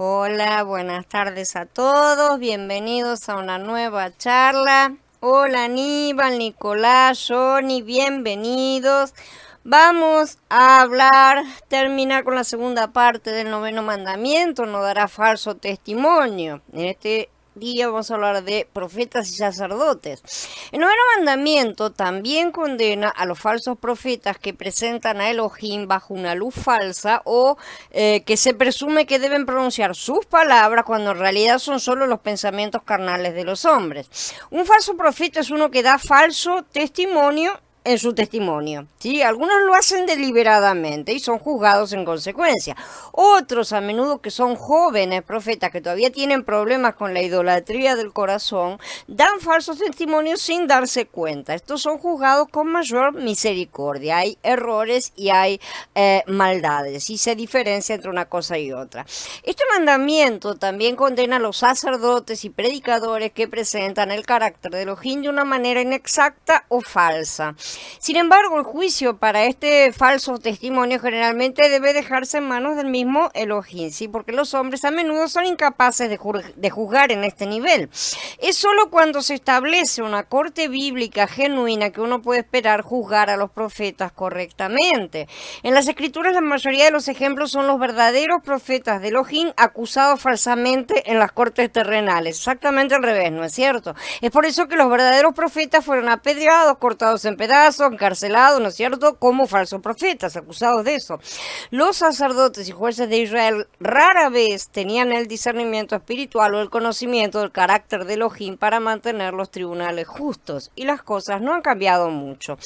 Hola, buenas tardes a todos, bienvenidos a una nueva charla. Hola Aníbal, Nicolás, Johnny, bienvenidos. Vamos a terminar con la segunda parte del noveno mandamiento, no dará falso testimonio. En este día vamos a hablar de profetas y sacerdotes. El noveno mandamiento también condena a los falsos profetas que presentan a Elohim bajo una luz falsa o que se presume que deben pronunciar sus palabras cuando en realidad son solo los pensamientos carnales de los hombres. Un falso profeta es uno que da falso testimonio en su testimonio, ¿sí? Algunos lo hacen deliberadamente y son juzgados en consecuencia. Otros, a menudo que son jóvenes profetas que todavía tienen problemas con la idolatría del corazón, dan falsos testimonios sin darse cuenta. Estos son juzgados con mayor misericordia. Hay errores y hay maldades y se diferencia entre una cosa y otra. Este mandamiento también condena a los sacerdotes y predicadores que presentan el carácter de Elohim de una manera inexacta o falsa. Sin embargo, el juicio para este falso testimonio generalmente debe dejarse en manos del mismo Elohim, ¿sí? Porque los hombres a menudo son incapaces de juzgar en este nivel. Es solo cuando se establece una corte bíblica genuina que uno puede esperar juzgar a los profetas correctamente. En las escrituras la mayoría de los ejemplos son los verdaderos profetas de Elohim acusados falsamente en las cortes terrenales. Exactamente al revés, ¿no es cierto? Es por eso que los verdaderos profetas fueron apedreados, cortados en pedazos, encarcelados, ¿no es cierto?, como falsos profetas, acusados de eso. Los sacerdotes y jueces de Israel rara vez tenían el discernimiento espiritual o el conocimiento del carácter de Elohim para mantener los tribunales justos, y las cosas no han cambiado mucho.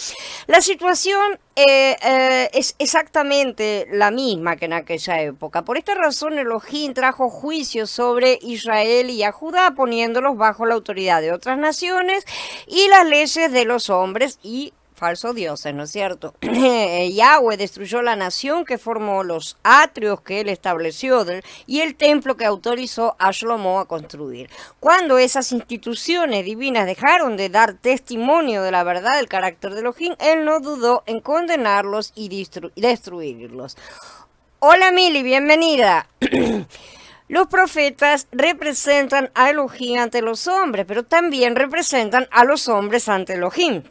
La situación es exactamente la misma que en aquella época. Por esta razón Elohim trajo juicios sobre Israel y a Judá, poniéndolos bajo la autoridad de otras naciones y las leyes de los hombres y falsos dioses, ¿no es cierto? Yahweh destruyó la nación que formó, los atrios que él estableció y el templo que autorizó a Shlomo a construir. Cuando esas instituciones divinas dejaron de dar testimonio de la verdad del carácter de Elohim, él no dudó en condenarlos y destruirlos. Hola Mili, bienvenida. Los profetas representan a Elohim ante los hombres, pero también representan a los hombres ante Elohim.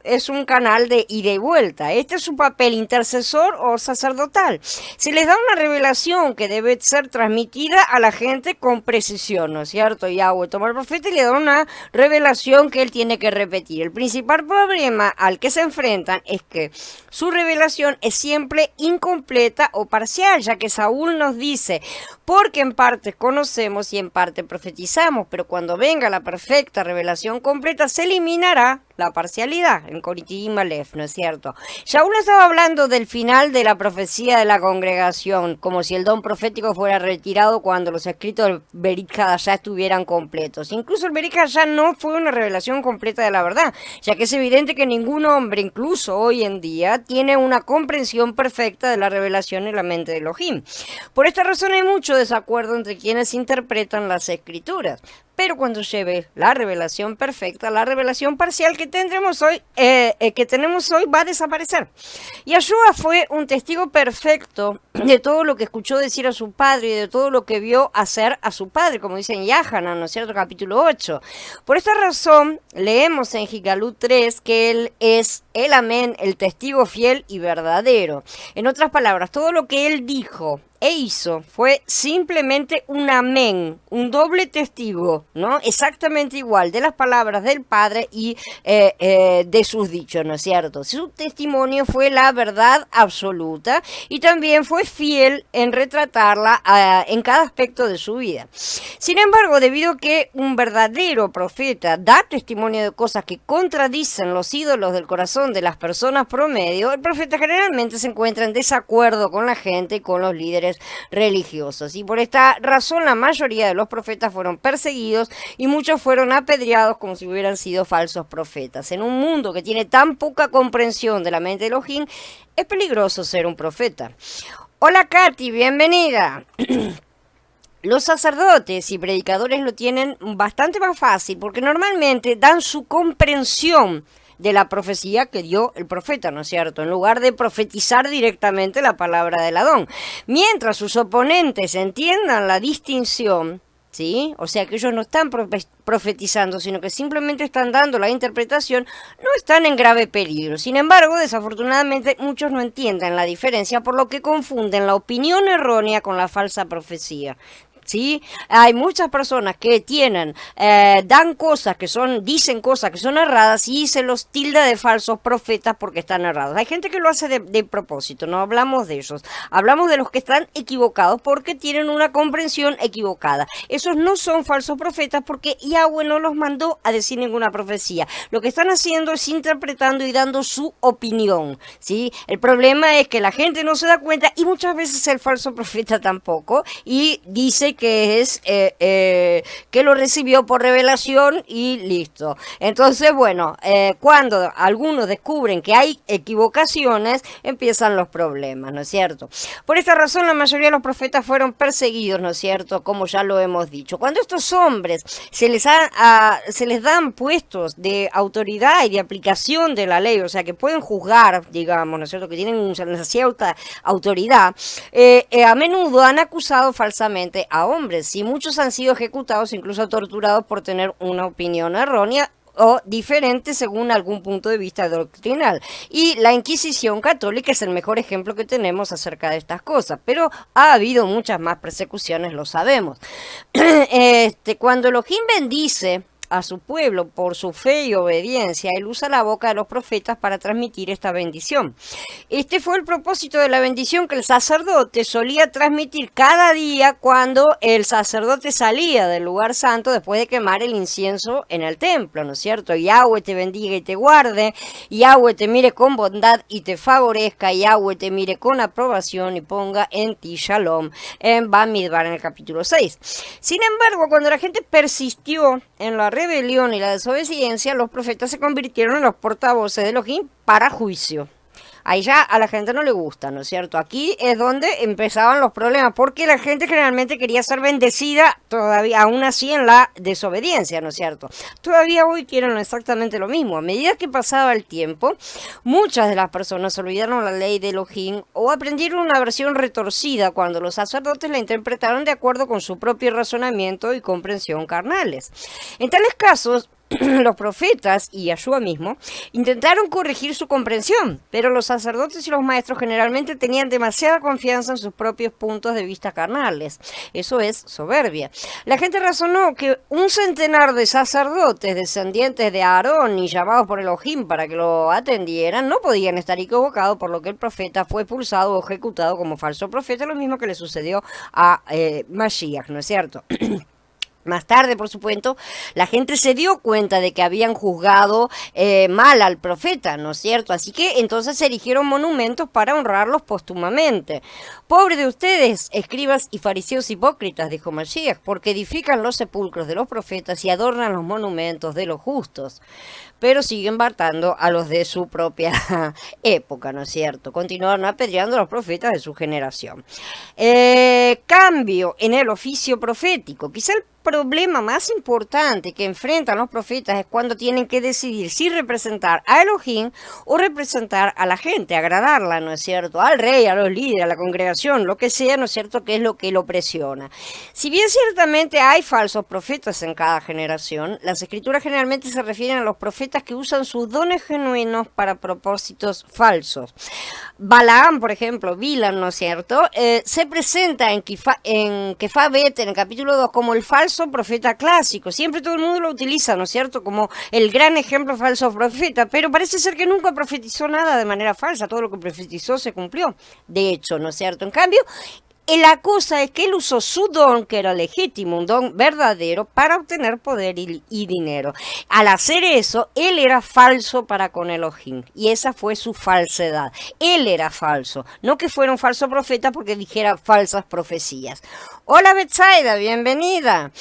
Es un canal de ida y vuelta. Este es su papel intercesor o sacerdotal. Se les da una revelación que debe ser transmitida a la gente con precisión, ¿no es cierto? Yahweh toma al profeta y le da una revelación que él tiene que repetir. El principal problema al que se enfrentan es que su revelación es siempre incompleta o parcial, ya que Saúl nos dice, porque en parte conocemos y en parte profetizamos, pero cuando venga la perfecta revelación completa se eliminará la parcialidad, en Coritim Aleph, ¿no es cierto? Shaul estaba hablando del final de la profecía de la congregación, como si el don profético fuera retirado cuando los escritos del Berit Hadashah estuvieran completos. Incluso el Berit Hadashah no fue una revelación completa de la verdad, ya que es evidente que ningún hombre, incluso hoy en día, tiene una comprensión perfecta de la revelación en la mente de Elohim. Por esta razón hay mucho desacuerdo entre quienes interpretan las escrituras. Pero cuando lleve la revelación perfecta, la revelación parcial que tenemos hoy va a desaparecer. Yahshua fue un testigo perfecto de todo lo que escuchó decir a su padre y de todo lo que vio hacer a su padre, como dice en Yahanan, ¿no es cierto?, capítulo 8. Por esta razón, leemos en Higalut 3 que él es el amén, el testigo fiel y verdadero. En otras palabras, todo lo que él dijo e hizo fue simplemente un amén, un doble testigo, ¿no? Exactamente igual de las palabras del Padre y de sus dichos, ¿no es cierto? Su testimonio fue la verdad absoluta y también fue fiel en retratarla en cada aspecto de su vida. Sin embargo, debido a que un verdadero profeta da testimonio de cosas que contradicen los ídolos del corazón de las personas promedio, el profeta generalmente se encuentra en desacuerdo con la gente y con los líderes religiosos, y por esta razón la mayoría de los profetas fueron perseguidos y muchos fueron apedreados como si hubieran sido falsos profetas. En un mundo que tiene tan poca comprensión de la mente de Elohim, es peligroso ser un profeta. Hola Katy, bienvenida. Los sacerdotes y predicadores lo tienen bastante más fácil porque normalmente dan su comprensión de la profecía que dio el profeta, ¿no es cierto? En lugar de profetizar directamente la palabra del Adón. Mientras sus oponentes entiendan la distinción, ¿sí? O sea que ellos no están profetizando, sino que simplemente están dando la interpretación, no están en grave peligro. Sin embargo, desafortunadamente, muchos no entienden la diferencia, por lo que confunden la opinión errónea con la falsa profecía. ¿Sí? Hay muchas personas que dan cosas que dicen cosas que son erradas y se los tilda de falsos profetas porque están errados. Hay gente que lo hace de propósito, no hablamos de ellos, hablamos de los que están equivocados porque tienen una comprensión equivocada. Esos no son falsos profetas porque Yahweh no los mandó a decir ninguna profecía. Lo que están haciendo es interpretando y dando su opinión, ¿sí? El problema es que la gente no se da cuenta y muchas veces el falso profeta tampoco, y dice que lo recibió por revelación y listo. Entonces, bueno, cuando algunos descubren que hay equivocaciones, empiezan los problemas, ¿no es cierto? Por esta razón, la mayoría de los profetas fueron perseguidos, ¿no es cierto? Como ya lo hemos dicho. Cuando estos hombres se les dan puestos de autoridad y de aplicación de la ley, o sea, que pueden juzgar, digamos, ¿no es cierto? Que tienen una cierta autoridad, a menudo han acusado falsamente a hombres, y muchos han sido ejecutados, incluso torturados por tener una opinión errónea o diferente según algún punto de vista doctrinal. Y la Inquisición católica es el mejor ejemplo que tenemos acerca de estas cosas, pero ha habido muchas más persecuciones, lo sabemos. Cuando Elohim bendice a su pueblo por su fe y obediencia, él usa la boca de los profetas para transmitir esta bendición. Este fue el propósito de la bendición que el sacerdote solía transmitir cada día cuando el sacerdote salía del lugar santo después de quemar el incienso en el templo, ¿no es cierto? Yahweh te bendiga y te guarde, Yahweh te mire con bondad y te favorezca, Yahweh te mire con aprobación y ponga en ti shalom, en Bamidbar, en el capítulo 6. Sin embargo, cuando la gente persistió en la rebelión y la desobediencia, los profetas se convirtieron en los portavoces de Elohim para juicio. Ahí ya a la gente no le gusta, ¿no es cierto? Aquí es donde empezaban los problemas, porque la gente generalmente quería ser bendecida todavía, aún así en la desobediencia, ¿no es cierto? Todavía hoy quieren exactamente lo mismo. A medida que pasaba el tiempo, muchas de las personas olvidaron la ley de Elohim o aprendieron una versión retorcida cuando los sacerdotes la interpretaron de acuerdo con su propio razonamiento y comprensión carnales. En tales casos, los profetas y Yahshua mismo intentaron corregir su comprensión, pero los sacerdotes y los maestros generalmente tenían demasiada confianza en sus propios puntos de vista carnales. Eso es soberbia. La gente razonó que un centenar de sacerdotes descendientes de Aarón y llamados por Elohim para que lo atendieran no podían estar equivocados, por lo que el profeta fue expulsado o ejecutado como falso profeta, lo mismo que le sucedió a Mashiach, ¿no es cierto? Más tarde, por supuesto, la gente se dio cuenta de que habían juzgado mal al profeta, ¿no es cierto? Así que entonces se erigieron monumentos para honrarlos póstumamente. Pobre de ustedes, escribas y fariseos hipócritas, dijo Mashiach, porque edifican los sepulcros de los profetas y adornan los monumentos de los justos, pero siguen matando a los de su propia época, ¿no es cierto? Continuaron apedreando a los profetas de su generación. Cambio en el oficio profético. Quizá el problema más importante que enfrentan los profetas es cuando tienen que decidir si representar a Elohim o representar a la gente, agradarla, ¿no es cierto? Al rey, a los líderes, a la congregación, lo que sea, ¿no es cierto? Que es lo que lo presiona. Si bien ciertamente hay falsos profetas en cada generación, las escrituras generalmente se refieren a los profetas que usan sus dones genuinos para propósitos falsos. Balaam, por ejemplo, Bilam, ¿no es cierto? Se presenta en Kefabet, en el capítulo 2, como el falso profeta clásico. Siempre todo el mundo lo utiliza, ¿no es cierto? Como el gran ejemplo falso profeta, pero parece ser que nunca profetizó nada de manera falsa. Todo lo que profetizó se cumplió. De hecho, ¿no es cierto? En cambio, la cosa es que él usó su don, que era legítimo, un don verdadero, para obtener poder y dinero. Al hacer eso, él era falso para con Elohim, y esa fue su falsedad. Él era falso, no que fuera un falso profeta porque dijera falsas profecías. Hola Betsaida, bienvenida.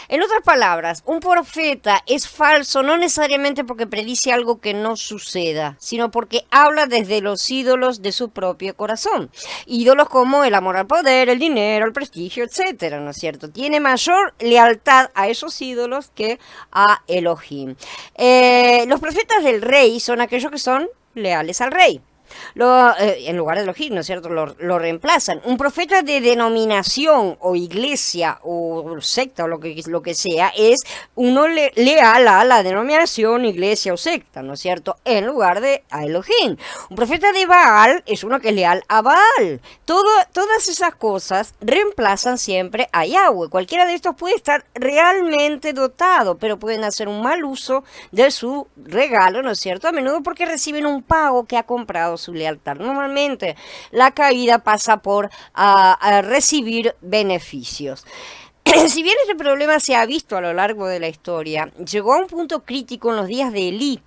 En otras palabras, un profeta es falso no necesariamente porque predice algo que no suceda, sino porque habla desde los ídolos de su propio corazón. Ídolos como el amor al poder, poder, el dinero, el prestigio, etcétera, ¿no es cierto? Tiene mayor lealtad a esos ídolos que a Elohim. Los profetas del rey son aquellos que son leales al rey. En lugar de Elohim, ¿no es cierto? Lo reemplazan. Un profeta de denominación o iglesia o secta o lo que sea es uno leal a la denominación, iglesia o secta, ¿no es cierto? En lugar de a Elohim. Un profeta de Baal es uno que es leal a Baal. Todas esas cosas reemplazan siempre a Yahweh. Cualquiera de estos puede estar realmente dotado, pero pueden hacer un mal uso de su regalo, ¿no es cierto? A menudo porque reciben un pago que ha comprado su lealtad. Normalmente la caída pasa por a recibir beneficios. Si bien este problema se ha visto a lo largo de la historia, llegó a un punto crítico en los días de Elí,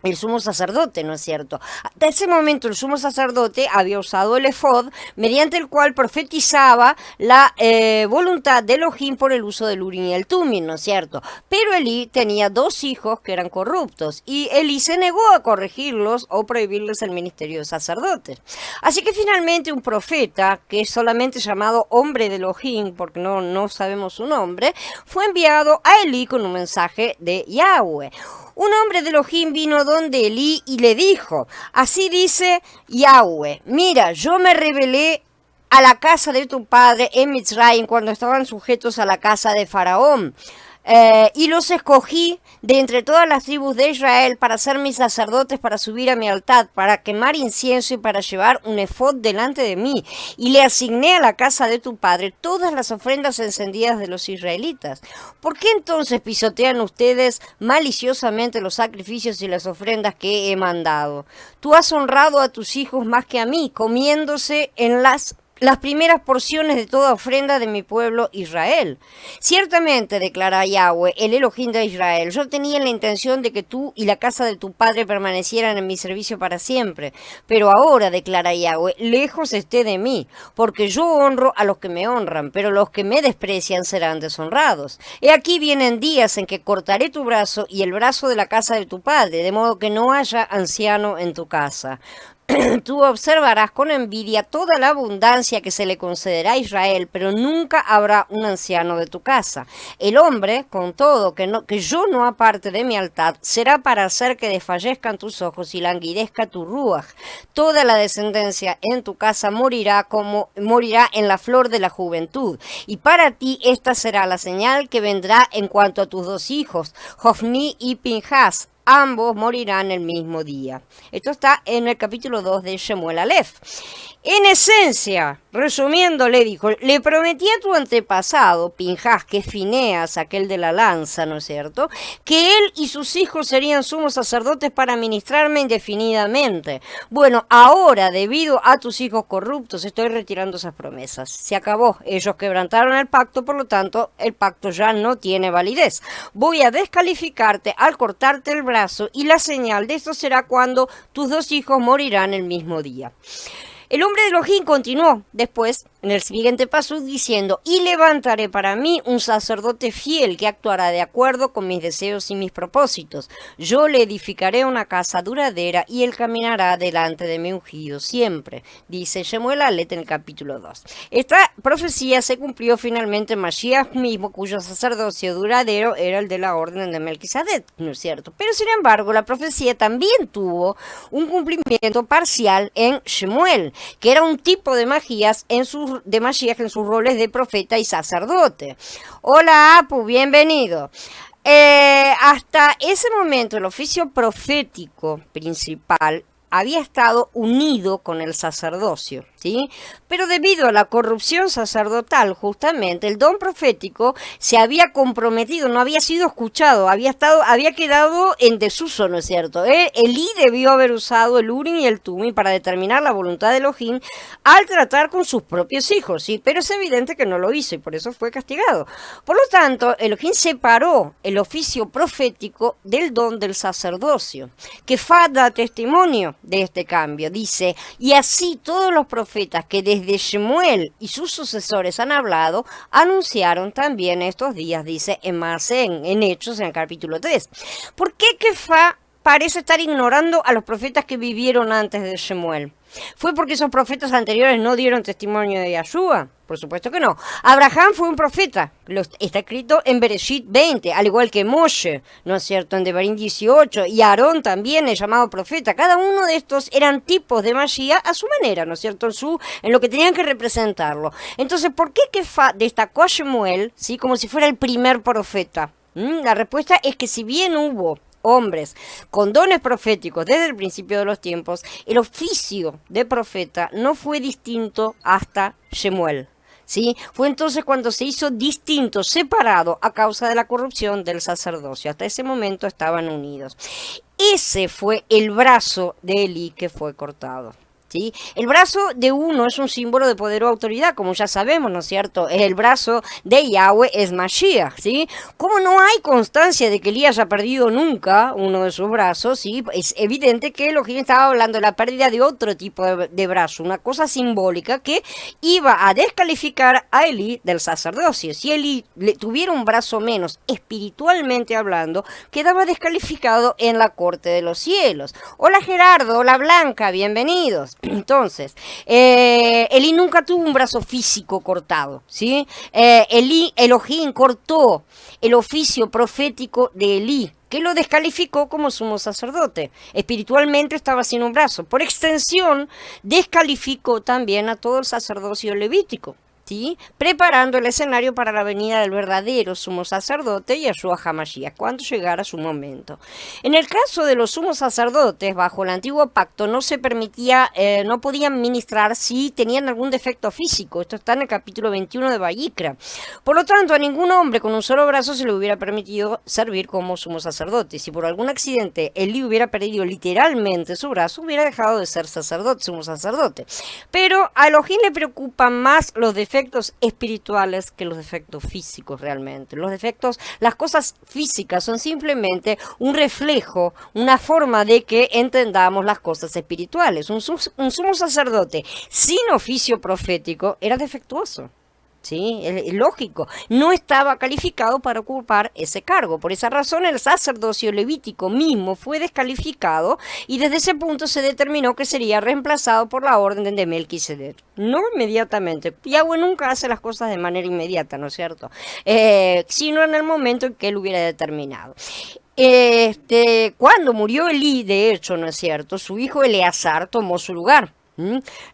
el sumo sacerdote, ¿no es cierto? Hasta ese momento el sumo sacerdote había usado el efod, mediante el cual profetizaba la voluntad de Elohim por el uso del Urim y el Tumim, ¿no es cierto? Pero Elí tenía 2 hijos que eran corruptos, y Elí se negó a corregirlos o prohibirles el ministerio de sacerdotes. Así que finalmente un profeta, que es solamente llamado hombre de Elohim, porque no sabemos su nombre, fue enviado a Elí con un mensaje de Yahweh. Un hombre de Elohim vino donde Elí y le dijo, así dice Yahweh, mira, yo me rebelé a la casa de tu padre en Mitzrayim cuando estaban sujetos a la casa de Faraón. Y los escogí de entre todas las tribus de Israel para ser mis sacerdotes, para subir a mi altar, para quemar incienso y para llevar un efod delante de mí. Y le asigné a la casa de tu padre todas las ofrendas encendidas de los israelitas. ¿Por qué entonces pisotean ustedes maliciosamente los sacrificios y las ofrendas que he mandado? Tú has honrado a tus hijos más que a mí, comiéndose en las primeras porciones de toda ofrenda de mi pueblo Israel. Ciertamente, declara Yahweh, el Elohim de Israel, yo tenía la intención de que tú y la casa de tu padre permanecieran en mi servicio para siempre. Pero ahora, declara Yahweh, lejos esté de mí, porque yo honro a los que me honran, pero los que me desprecian serán deshonrados. He aquí vienen días en que cortaré tu brazo y el brazo de la casa de tu padre, de modo que no haya anciano en tu casa. Tú observarás con envidia toda la abundancia que se le concederá a Israel, pero nunca habrá un anciano de tu casa. El hombre, con todo, que yo no aparte de mi altar, será para hacer que desfallezcan tus ojos y languidezca tu ruaj. Toda la descendencia en tu casa morirá en la flor de la juventud. Y para ti esta será la señal que vendrá en cuanto a tus 2 hijos, Hofni y Pinhas. Ambos morirán el mismo día. Esto está en el capítulo 2 de Shemuel Aleph. En esencia, resumiendo, le dijo, le prometí a tu antepasado, Pinhas, que es Fineas, aquel de la lanza, ¿no es cierto?, que él y sus hijos serían sumos sacerdotes para ministrarme indefinidamente. Bueno, ahora, debido a tus hijos corruptos, estoy retirando esas promesas. Se acabó. Ellos quebrantaron el pacto, por lo tanto, el pacto ya no tiene validez. Voy a descalificarte al cortarte el brazo, y la señal de esto será cuando tus 2 hijos morirán el mismo día. El hombre de Elohim continuó después, en el siguiente paso, diciendo, y levantaré para mí un sacerdote fiel que actuará de acuerdo con mis deseos y mis propósitos. Yo le edificaré una casa duradera y él caminará delante de mi ungido siempre, dice Shemuel Aleph en el capítulo 2. Esta profecía se cumplió finalmente en Mashiach mismo, cuyo sacerdocio duradero era el de la orden de Melquisedec, ¿no es cierto? Pero sin embargo, la profecía también tuvo un cumplimiento parcial en Shemuel, que era un tipo de Mashiach en sus roles de profeta y sacerdote. Hola Apu, bienvenido. Hasta ese momento el oficio profético principal había estado unido con el sacerdocio, ¿sí? Pero debido a la corrupción sacerdotal, justamente, el don profético se había comprometido, no había sido escuchado, había quedado en desuso, ¿no es cierto? Elí debió haber usado el Urim y el Tumim para determinar la voluntad de Elohim al tratar con sus propios hijos, ¿sí? Pero es evidente que no lo hizo y por eso fue castigado. Por lo tanto, Elohim separó el oficio profético del don del sacerdocio, que Fa da testimonio de este cambio. Dice, y así todos los profetas que desde Shemuel y sus sucesores han hablado, anunciaron también estos días, dice en Hechos, en el capítulo 3. ¿Por qué Kefa parece estar ignorando a los profetas que vivieron antes de Shemuel. ¿Fue porque esos profetas anteriores no dieron testimonio de Yahshua? Por supuesto que no. Abraham fue un profeta, está escrito en Bereshit 20, al igual que Moshe, ¿no es cierto?, en Devarim 18, y Aarón también es llamado profeta. Cada uno de estos eran tipos de Mashiach a su manera, ¿no es cierto?, en lo que tenían que representarlo. Entonces, ¿por qué Kefa destacó a Shemuel, ¿sí?, como si fuera el primer profeta? La respuesta es que si bien hubo hombres con dones proféticos desde el principio de los tiempos, el oficio de profeta no fue distinto hasta Shemuel. ¿Sí? Fue entonces cuando se hizo distinto, separado, a causa de la corrupción del sacerdocio. Hasta ese momento estaban unidos. Ese fue el brazo de Elí que fue cortado. ¿Sí? El brazo de uno es un símbolo de poder o autoridad, como ya sabemos, ¿no es cierto? El brazo de Yahweh es Mashiach, ¿sí? Como no hay constancia de que Elías haya perdido nunca uno de sus brazos, ¿sí? Es evidente que Elohim estaba hablando de la pérdida de otro tipo de brazo, una cosa simbólica que iba a descalificar a Elí del sacerdocio. Si Elí tuviera un brazo menos, espiritualmente hablando, quedaba descalificado en la corte de los cielos. Hola Gerardo, hola Blanca, bienvenidos. Entonces, Elí nunca tuvo un brazo físico cortado, ¿sí? Elohim cortó el oficio profético de Elí, que lo descalificó como sumo sacerdote. Espiritualmente estaba sin un brazo. Por extensión, descalificó también a todo el sacerdocio levítico, ¿sí?, preparando el escenario para la venida del verdadero sumo sacerdote, Yahshua HaMashiach, cuando llegara su momento. En el caso de los sumos sacerdotes, bajo el antiguo pacto, no se permitía, no podían ministrar si tenían algún defecto físico. Esto está en el capítulo 21 de Vayikra. Por lo tanto, a ningún hombre con un solo brazo se le hubiera permitido servir como sumo sacerdote. Si por algún accidente Elí hubiera perdido literalmente su brazo, hubiera dejado de ser sacerdote, sumo sacerdote. Pero a Elohim le preocupan más los defectos espirituales que los defectos físicos realmente. Los defectos, las cosas físicas son simplemente un reflejo, una forma de que entendamos las cosas espirituales. Un sumo sacerdote sin oficio profético era defectuoso. Sí, es lógico, no estaba calificado para ocupar ese cargo. Por esa razón el sacerdocio levítico mismo fue descalificado y desde ese punto se determinó que sería reemplazado por la orden de Melquisedec. No inmediatamente, Yahweh nunca hace las cosas de manera inmediata, ¿no es cierto? Sino en el momento en que él hubiera determinado. Cuando murió Elí, de hecho, ¿no es cierto?, su hijo Eleazar tomó su lugar.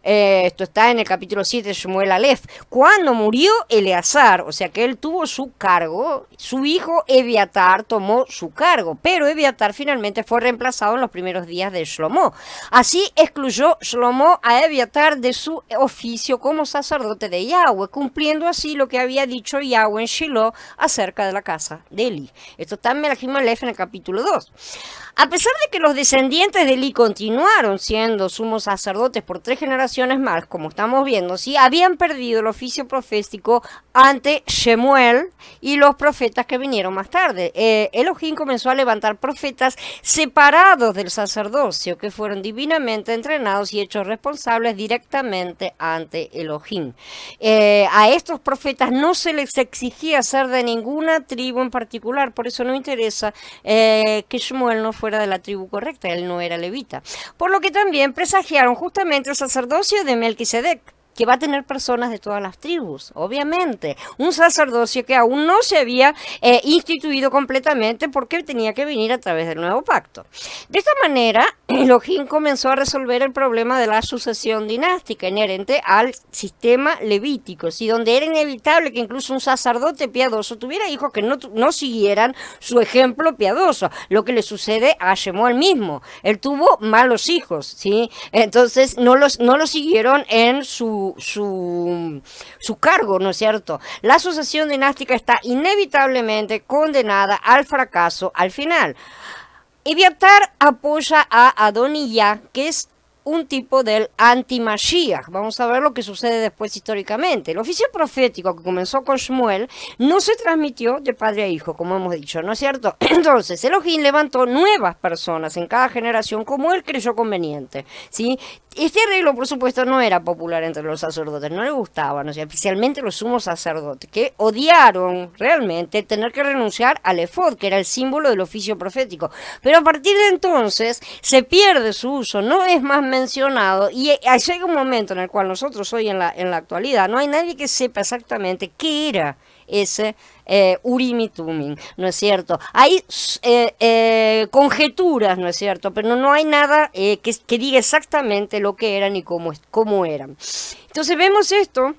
Esto está en el capítulo 7 de Shemuel Aleph. Cuando murió Eleazar, o sea que él tuvo su cargo, su hijo Ebiatar tomó su cargo, pero Ebiatar finalmente fue reemplazado en los primeros días de Shlomo. Así excluyó Shlomo a Ebiatar de su oficio como sacerdote de Yahweh, cumpliendo así lo que había dicho Yahweh en Shiloh acerca de la casa de Elí. Esto está en Melahim Aleph en el capítulo 2. A pesar de que los descendientes de Elí continuaron siendo sumos sacerdotes por 3 generaciones más, como estamos viendo, ¿sí?, habían perdido el oficio profético ante Shemuel y los profetas que vinieron más tarde. Elohim comenzó a levantar profetas separados del sacerdocio, que fueron divinamente entrenados y hechos responsables directamente ante Elohim. A estos profetas no se les exigía ser de ninguna tribu en particular, por eso no interesa que Shemuel no fuera de la tribu correcta, él no era levita. Por lo que también presagiaron justamente el sacerdocio de Melquisedec, que va a tener personas de todas las tribus, obviamente. Un sacerdocio que aún no se había instituido completamente porque tenía que venir a través del nuevo pacto. De esta manera, Elohim comenzó a resolver el problema de la sucesión dinástica inherente al sistema levítico, ¿sí?, donde era inevitable que incluso un sacerdote piadoso tuviera hijos que no siguieran su ejemplo piadoso, lo que le sucede a Shemuel mismo. Él tuvo malos hijos, ¿sí? Entonces no lo siguieron en su cargo, ¿no es cierto? La sucesión dinástica está inevitablemente condenada al fracaso al final. Ebiatar apoya a Adonijah, que es un tipo del anti-Mashiach. Vamos a ver lo que sucede después históricamente. El oficio profético que comenzó con Shmuel no se transmitió de padre a hijo, como hemos dicho, ¿no es cierto? Entonces, Elohim levantó nuevas personas en cada generación como él creyó conveniente, ¿sí? Este arreglo, por supuesto, no era popular entre los sacerdotes, no les gustaba, ¿no? Especialmente los sumos sacerdotes, que odiaron realmente tener que renunciar al efod, que era el símbolo del oficio profético. Pero a partir de entonces se pierde su uso, no es más mencionado, y llega un momento en el cual nosotros hoy en la actualidad no hay nadie que sepa exactamente qué era ese Urim y Tumim, ¿no es cierto? Hay conjeturas, ¿no es cierto? Pero no hay nada que diga exactamente lo que eran y cómo eran. Entonces vemos esto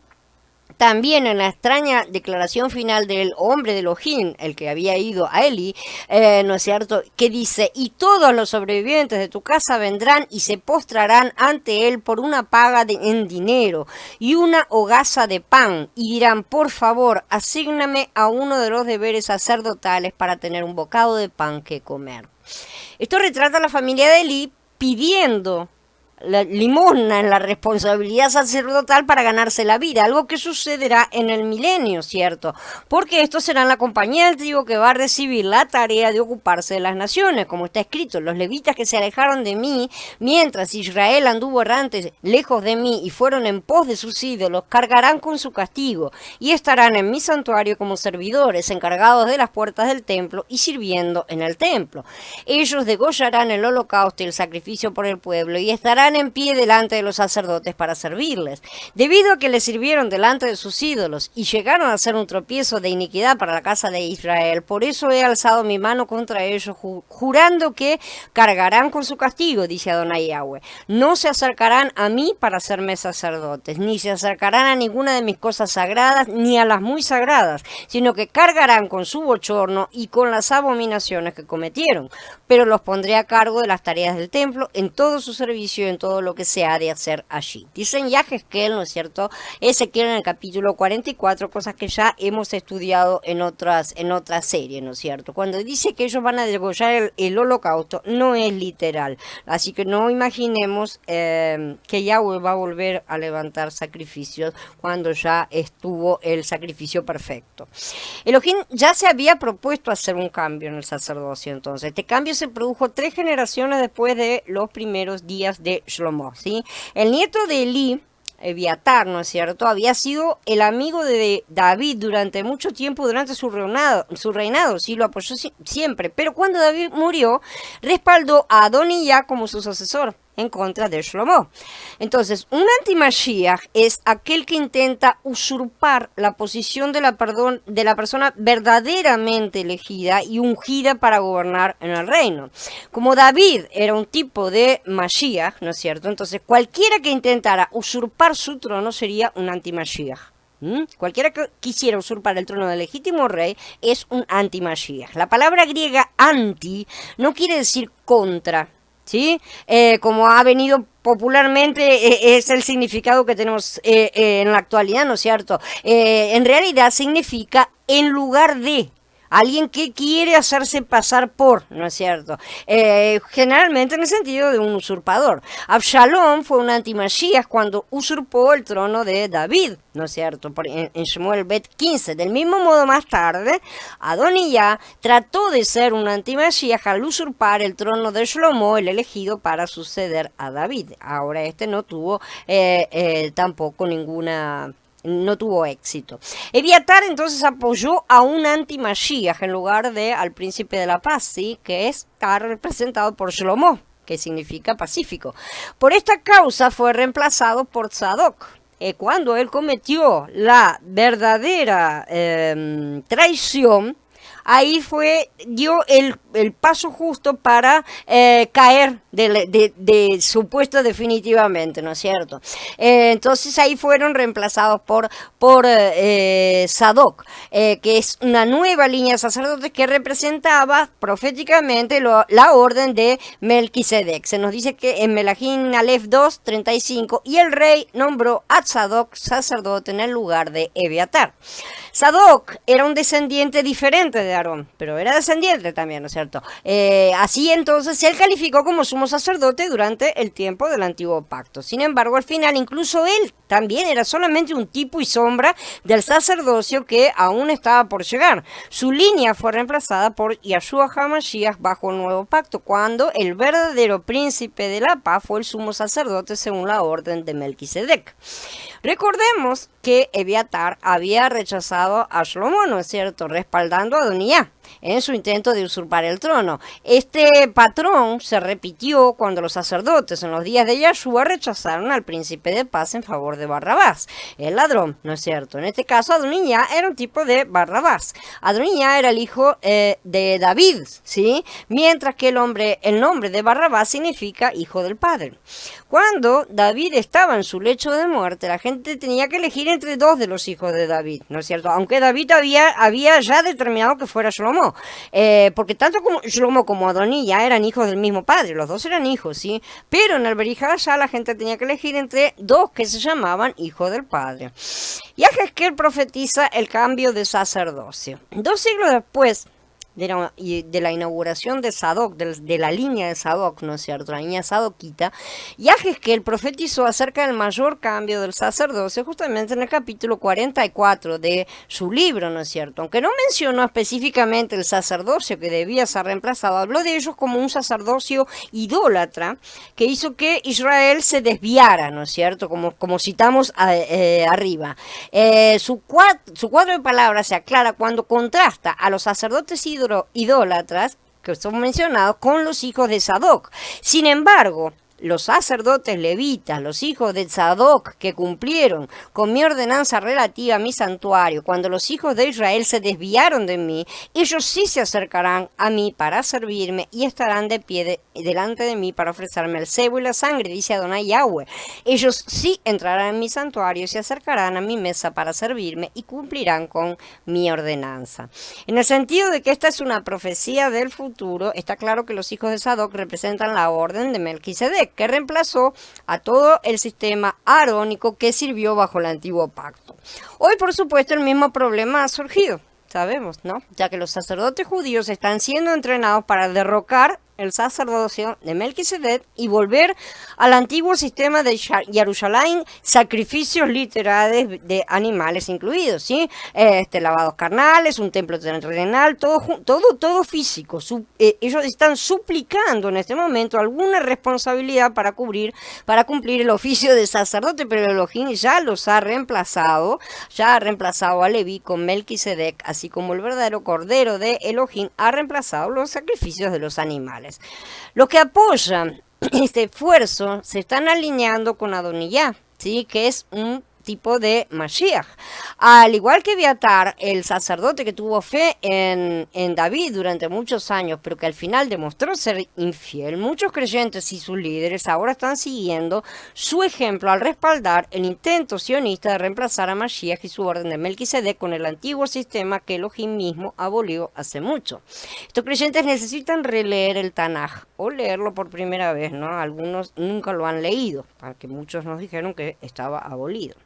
también en la extraña declaración final del hombre de Elohim, el que había ido a Eli, ¿no es cierto?, que dice, y todos los sobrevivientes de tu casa vendrán y se postrarán ante él por una paga en dinero y una hogaza de pan, y dirán, por favor, asígname a uno de los deberes sacerdotales para tener un bocado de pan que comer. Esto retrata a la familia de Eli pidiendo la limosna en la responsabilidad sacerdotal para ganarse la vida, algo que sucederá en el milenio, ¿cierto? Porque estos serán la compañía del trigo que va a recibir la tarea de ocuparse de las naciones, como está escrito, los levitas que se alejaron de mí, mientras Israel anduvo errante lejos de mí y fueron en pos de sus ídolos, cargarán con su castigo y estarán en mi santuario como servidores, encargados de las puertas del templo y sirviendo en el templo. Ellos degollarán el holocausto y el sacrificio por el pueblo y estarán en pie delante de los sacerdotes para servirles. Debido a que les sirvieron delante de sus ídolos y llegaron a ser un tropiezo de iniquidad para la casa de Israel, por eso he alzado mi mano contra ellos, jurando que cargarán con su castigo, dice Adonai Yahweh. No se acercarán a mí para hacerme sacerdotes, ni se acercarán a ninguna de mis cosas sagradas, ni a las muy sagradas, sino que cargarán con su bochorno y con las abominaciones que cometieron. Pero los pondré a cargo de las tareas del templo, en todo su servicio, en todo lo que se ha de hacer allí. Dicen Yahezkel, ¿no es cierto? Ezequiel en el capítulo 44, cosas que ya hemos estudiado en otras series, ¿no es cierto? Cuando dice que ellos van a degollar el holocausto, no es literal. Así que no imaginemos que Yahweh va a volver a levantar sacrificios cuando ya estuvo el sacrificio perfecto. Elohim ya se había propuesto hacer un cambio en el sacerdocio, entonces. Este cambio se produjo 3 generaciones después de los primeros días de Shlomo, ¿sí? El nieto de Eli, Ebiatar, ¿no es cierto?, había sido el amigo de David durante mucho tiempo, durante su reinado, sí, lo apoyó siempre, pero cuando David murió, respaldó a Adonijah como su sucesor en contra de Shlomo. Entonces, un anti-Mashiach es aquel que intenta usurpar la posición de la persona verdaderamente elegida y ungida para gobernar en el reino. Como David era un tipo de Mashiach, ¿no es cierto? Entonces, cualquiera que intentara usurpar su trono sería un anti-Mashiach. Cualquiera que quisiera usurpar el trono del legítimo rey es un anti-Mashiach. La palabra griega anti no quiere decir contra, ¿sí? Como ha venido popularmente, es el significado que tenemos en la actualidad, ¿no es cierto? En realidad significa en lugar de. Alguien que quiere hacerse pasar por, ¿no es cierto? Generalmente en el sentido de un usurpador. Absalom fue un anti-Mashiach cuando usurpó el trono de David, ¿no es cierto? En Shmuel Bet 15. Del mismo modo, más tarde, Adonijah trató de ser un anti-Mashiach al usurpar el trono de Shlomo, el elegido para suceder a David. Ahora no tuvo tampoco no tuvo éxito. Ebiatar entonces apoyó a un anti-Mashiach en lugar de al príncipe de la paz, ¿sí? Que está representado por Shlomo, que significa pacífico. Por esta causa fue reemplazado por Tzadok. Cuando él cometió la verdadera traición, ahí dio el paso justo para caer de su puesto definitivamente, ¿no es cierto? Entonces ahí fueron reemplazados por Sadoc, que es una nueva línea de sacerdotes que representaba proféticamente la orden de Melquisedec. Se nos dice que en Melahim Aleph 2, 35, y el rey nombró a Sadoc sacerdote en el lugar de Ebiatar. Sadoc era un descendiente diferente de de Aarón, pero era descendiente también, ¿no es cierto? Así entonces él calificó como sumo sacerdote durante el tiempo del antiguo pacto. Sin embargo, al final incluso él también era solamente un tipo y sombra del sacerdocio que aún estaba por llegar. Su línea fue reemplazada por Yahshua HaMashiach bajo el nuevo pacto, cuando el verdadero príncipe de la paz fue el sumo sacerdote según la orden de Melquisedec. Recordemos que Ebiatar había rechazado a Shlomo, ¿no es cierto?, respaldando a Adonía en su intento de usurpar el trono. Este patrón se repitió cuando los sacerdotes en los días de Yahshua rechazaron al príncipe de paz en favor de Barrabás, el ladrón, ¿no es cierto? En este caso Adonía era un tipo de Barrabás. Adonía era el hijo de David, ¿sí? Mientras que el nombre de Barrabás significa hijo del padre. Cuando David estaba en su lecho de muerte, la gente tenía que elegir entre dos de los hijos de David, ¿no es cierto? Aunque David había ya determinado que fuera Shlomo, porque tanto como Shlomo como Adonía eran hijos del mismo padre, los dos eran hijos, ¿sí? Pero en el Berija ya la gente tenía que elegir entre dos que se llamaban hijos del padre. Y Yehezkel profetiza el cambio de sacerdocio. 2 siglos después de la inauguración de Sadoc, de la línea de Sadoc, ¿no es cierto?, la línea sadoquita, Yehezkel profetizó acerca del mayor cambio del sacerdocio justamente en el capítulo 44 de su libro, ¿no es cierto? Aunque no mencionó específicamente el sacerdocio que debía ser reemplazado, habló de ellos como un sacerdocio idólatra que hizo que Israel se desviara, ¿no es cierto?, como citamos arriba. Su cuadro de palabras se aclara cuando contrasta a los sacerdotes idólatras que son mencionados con los hijos de Sadoc. Sin embargo, los sacerdotes levitas, los hijos de Sadoc, que cumplieron con mi ordenanza relativa a mi santuario, cuando los hijos de Israel se desviaron de mí, ellos sí se acercarán a mí para servirme y estarán de pie delante de mí para ofrecerme el cebo y la sangre, dice Adonai Yahweh. Ellos sí entrarán en mi santuario y se acercarán a mi mesa para servirme y cumplirán con mi ordenanza. En el sentido de que esta es una profecía del futuro, está claro que los hijos de Sadoc representan la orden de Melquisedec, que reemplazó a todo el sistema arónico que sirvió bajo el antiguo pacto. Hoy, por supuesto, el mismo problema ha surgido, sabemos, ¿no? Ya que los sacerdotes judíos están siendo entrenados para derrocar el sacerdocio de Melquisedec y volver al antiguo sistema de Jerusalén, sacrificios literales de animales incluidos, ¿sí? Lavados carnales, un templo terrenal, todo físico. Ellos están suplicando en este momento alguna responsabilidad para cumplir el oficio de sacerdote, pero Elohim ya los ha reemplazado, a Leví con Melquisedec, así como el verdadero cordero de Elohim ha reemplazado los sacrificios de los animales. Los que apoyan este esfuerzo se están alineando con Adonijah, ¿sí?, que es un tipo de Mashiach. Al igual que Ebiatar, el sacerdote que tuvo fe en David durante muchos años, pero que al final demostró ser infiel, muchos creyentes y sus líderes ahora están siguiendo su ejemplo al respaldar el intento sionista de reemplazar a Mashiach y su orden de Melquisedec con el antiguo sistema que Elohim mismo abolió hace mucho. Estos creyentes necesitan releer el Tanaj o leerlo por primera vez, ¿no? Algunos nunca lo han leído, aunque muchos nos dijeron que estaba abolido.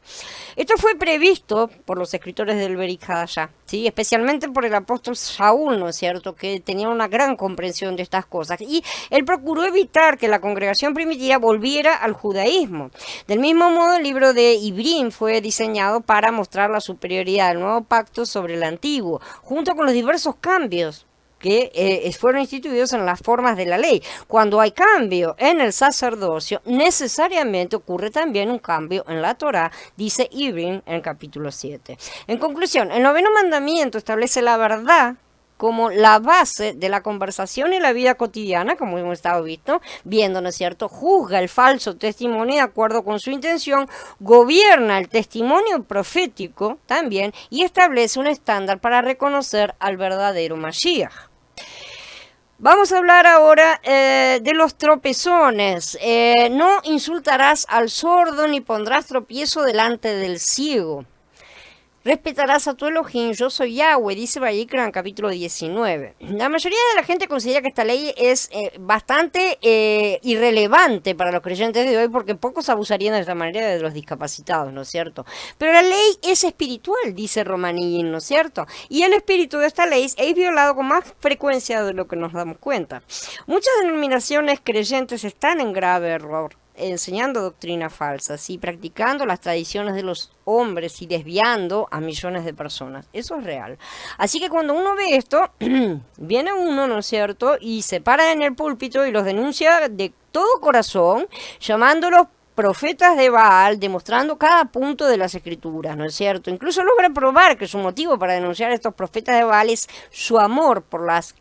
Esto fue previsto por los escritores del Berija, ¿sí?, especialmente por el apóstol Saúl, ¿no es cierto?, que tenía una gran comprensión de estas cosas, y él procuró evitar que la congregación primitiva volviera al judaísmo. Del mismo modo, el libro de Ibrim fue diseñado para mostrar la superioridad del nuevo pacto sobre el antiguo, junto con los diversos cambios que fueron instituidos en las formas de la ley. Cuando hay cambio en el sacerdocio, necesariamente ocurre también un cambio en la Torá, dice Ibrim en el capítulo 7. En conclusión, el 9º mandamiento establece la verdad como la base de la conversación y la vida cotidiana, como hemos estado viendo, ¿no es cierto? Juzga el falso testimonio de acuerdo con su intención, gobierna el testimonio profético también y establece un estándar para reconocer al verdadero Mashiach. Vamos a hablar ahora de los tropezones. No insultarás al sordo ni pondrás tropiezo delante del ciego. Respetarás a tu Elohim, yo soy Yahweh, dice Vayikra, capítulo 19. La mayoría de la gente considera que esta ley es bastante irrelevante para los creyentes de hoy porque pocos abusarían de esta manera de los discapacitados, ¿no es cierto? Pero la ley es espiritual, dice Romanillín, ¿no es cierto? Y el espíritu de esta ley es violado con más frecuencia de lo que nos damos cuenta. Muchas denominaciones creyentes están en grave error, enseñando doctrinas falsas y practicando las tradiciones de los hombres y desviando a millones de personas. Eso es real. Así que cuando uno ve esto, viene uno, ¿no es cierto?, y se para en el púlpito y los denuncia de todo corazón, llamándolos profetas de Baal, demostrando cada punto de las escrituras, ¿no es cierto? Incluso logra probar que su motivo para denunciar a estos profetas de Baal es su amor por las